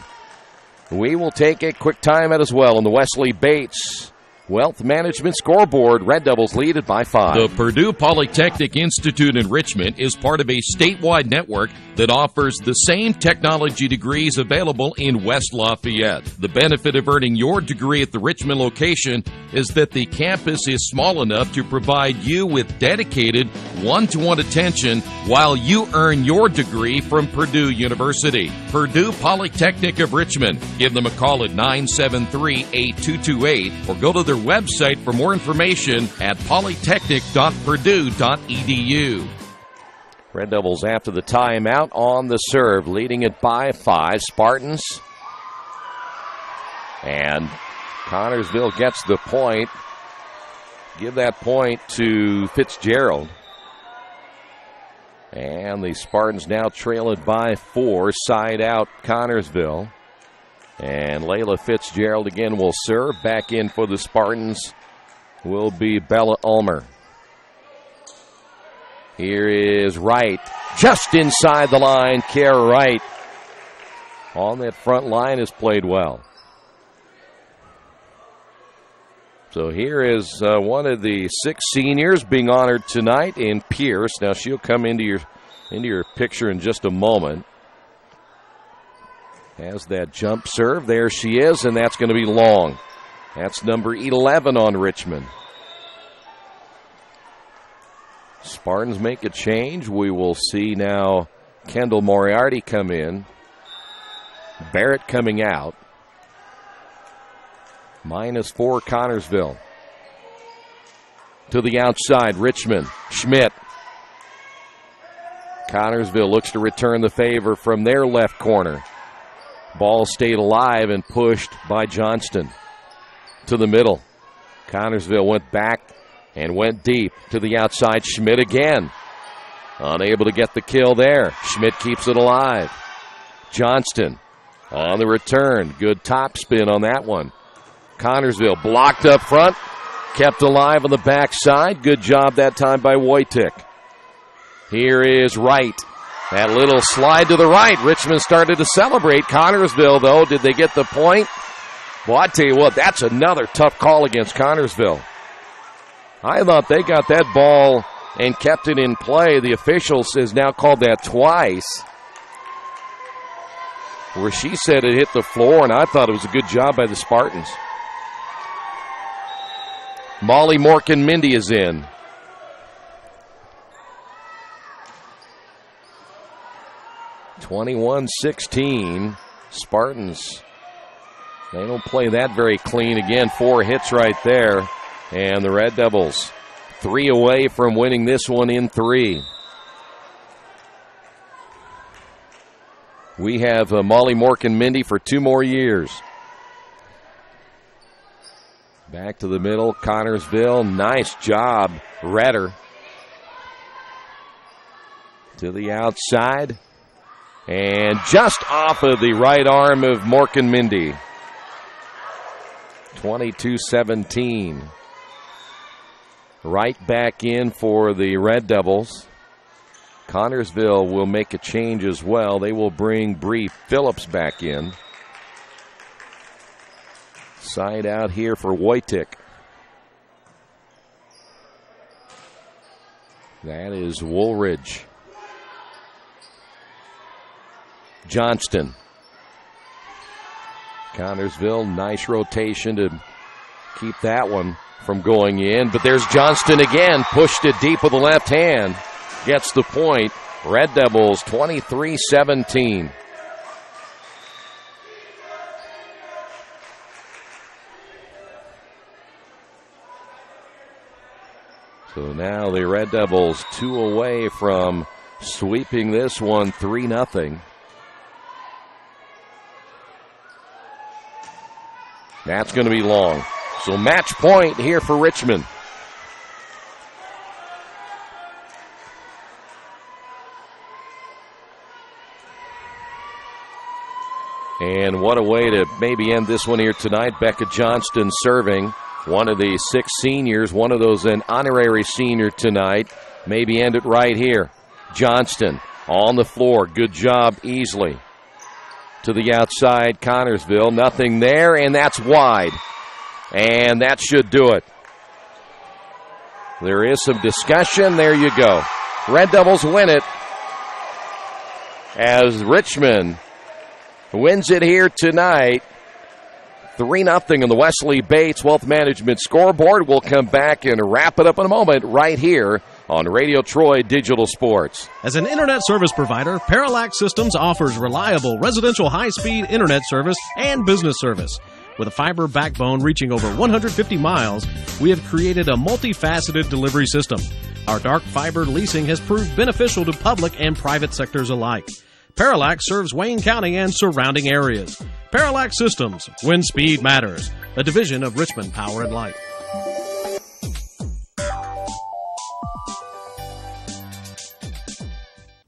We will take a quick timeout as well on the Wesley Bates Wealth Management scoreboard. Red Devils lead it by 5. The Purdue Polytechnic Institute in Richmond is part of a statewide network that offers the same technology degrees available in West Lafayette. The benefit of earning your degree at the Richmond location is that the campus is small enough to provide you with dedicated one-to-one attention while you earn your degree from Purdue University. Purdue Polytechnic of Richmond. Give them a call at 973-8228 or go to their website for more information at polytechnic.purdue.edu. Red Devils after the timeout on the serve, leading it by 5. Spartans. And Connersville gets the point. Give that point to Fitzgerald. And the Spartans now trail it by 4. Side out Connersville. And Layla Fitzgerald again will serve. Back in for the Spartans will be Bella Ulmer. Here is Wright. Just inside the line, Kara Wright. On that front line has played well. So here is one of the 6 seniors being honored tonight in Pierce. Now she'll come into your picture in just a moment. Has that jump serve. There she is, and that's going to be long. That's number 11 on Richmond. Spartans make a change. We will see now Kendall Moriarty come in. Barrett coming out. -4 Connersville. To the outside, Richmond. Schmidt. Connersville looks to return the favor from their left corner. Ball stayed alive and pushed by Johnston. To the middle. Connersville went back and went deep. To the outside, Schmidt again. Unable to get the kill there. Schmidt keeps it alive. Johnston on the return. Good top spin on that one. Connersville blocked up front. Kept alive on the backside. Good job that time by Wojtik. Here is Wright. That little slide to the right. Richmond started to celebrate. Connersville, though, did they get the point? Well, I tell you what, that's another tough call against Connersville. I thought they got that ball and kept it in play. The officials has now called that twice, where she said it hit the floor, and I thought it was a good job by the Spartans. Molly Morgan-Mindy is in. (21-16). Spartans, they don't play that very clean. Again, 4 hits right there. And the Red Devils 3 away from winning this one in 3. We have Molly Morgan-Mindy for 2 more years. Back to the middle, Connersville. Nice job, Redder. To the outside. And just off of the right arm of Morgan-Mindy. 22-17. Right back in for the Red Devils. Connersville will make a change as well. They will bring Bree Phillips back in. Side out here for Wojtik. That is Woolridge. Johnston. Connersville, nice rotation to keep that one from going in. But there's Johnston again. Pushed it deep with the left hand. Gets the point. Red Devils 23-17. So now the Red Devils 2 away from sweeping this one 3-0. That's going to be long. So match point here for Richmond. And what a way to maybe end this one here tonight. Becca Johnston serving. One of the 6 seniors, one of those an honorary senior tonight. Maybe end it right here. Johnston on the floor. Good job, Easley. To the outside, Connersville. Nothing there, and that's wide. And that should do it. There is some discussion. There you go. Red Devils win it as Richmond wins it here tonight. 3-0 on the Wesley Bates Wealth Management scoreboard. We'll come back and wrap it up in a moment right here on Radio Troy Digital Sports. As an internet service provider, Parallax Systems offers reliable residential high-speed internet service and business service. With a fiber backbone reaching over 150 miles, we have created a multifaceted delivery system. Our dark fiber leasing has proved beneficial to public and private sectors alike. Parallax serves Wayne County and surrounding areas. Parallax Systems, when speed matters, a division of Richmond Power and Light.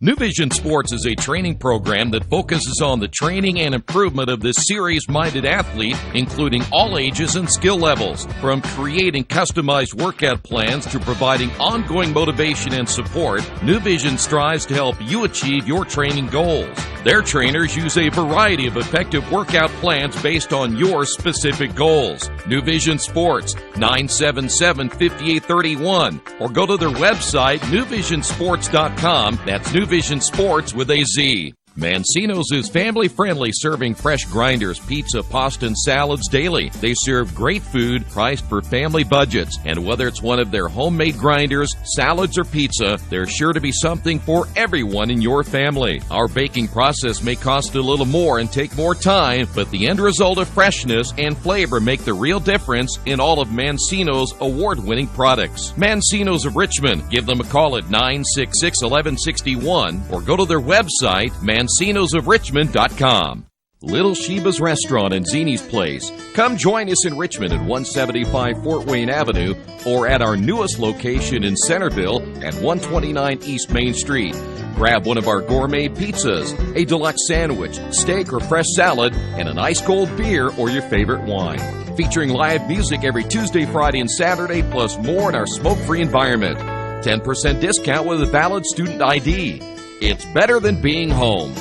New Vision Sports is a training program that focuses on the training and improvement of the serious-minded athlete, including all ages and skill levels. From creating customized workout plans to providing ongoing motivation and support, New Vision strives to help you achieve your training goals. Their trainers use a variety of effective workout plans based on your specific goals. New Vision Sports, 977-5831, or go to their website, newvisionsports.com. That's New Vision Sports with a Z. Mancino's is family-friendly, serving fresh grinders, pizza, pasta, and salads daily. They serve great food priced for family budgets. And whether it's one of their homemade grinders, salads, or pizza, there's sure to be something for everyone in your family. Our baking process may cost a little more and take more time, but the end result of freshness and flavor make the real difference in all of Mancino's award-winning products. Mancino's of Richmond. Give them a call at 966-1161 or go to their website, mancinosofrichmond.com. Little Sheba's Restaurant and Zini's Place. Come join us in Richmond at 175 Fort Wayne Avenue or at our newest location in Centerville at 129 East Main Street. Grab one of our gourmet pizzas, a deluxe sandwich, steak or fresh salad, and an ice-cold beer or your favorite wine. Featuring live music every Tuesday, Friday, and Saturday, plus more in our smoke-free environment. 10% discount with a valid student ID. It's better than being home.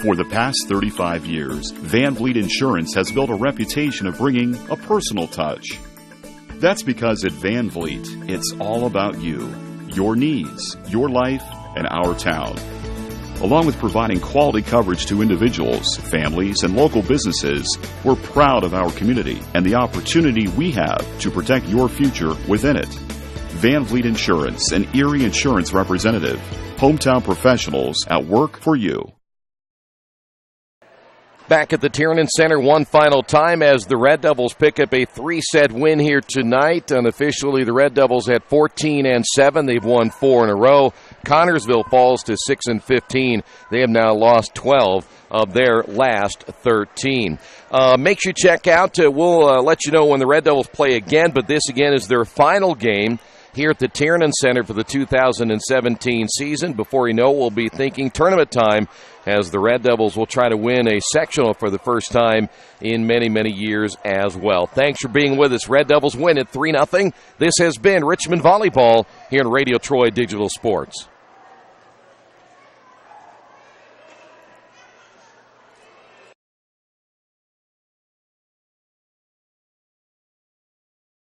For the past 35 years, Van Vliet Insurance has built a reputation of bringing a personal touch. That's because at Van Vliet, it's all about you, your needs, your life, and our town. Along with providing quality coverage to individuals, families, and local businesses, we're proud of our community and the opportunity we have to protect your future within it. Van Vliet Insurance, an Erie Insurance representative. Hometown professionals at work for you. Back at the Tiernan Center one final time as the Red Devils pick up a 3-set win here tonight. Unofficially, the Red Devils at 14-7. They've won 4 in a row. Connersville falls to 6-15. They have now lost 12 of their last 13. Make sure you check out. We'll let you know when the Red Devils play again, but this again is their final game here at the Tiernan Center for the 2017 season. Before you know, we'll be thinking tournament time as the Red Devils will try to win a sectional for the first time in many, many years as well. Thanks for being with us. Red Devils win at 3-0. This has been Richmond Volleyball here on Radio Troy Digital Sports.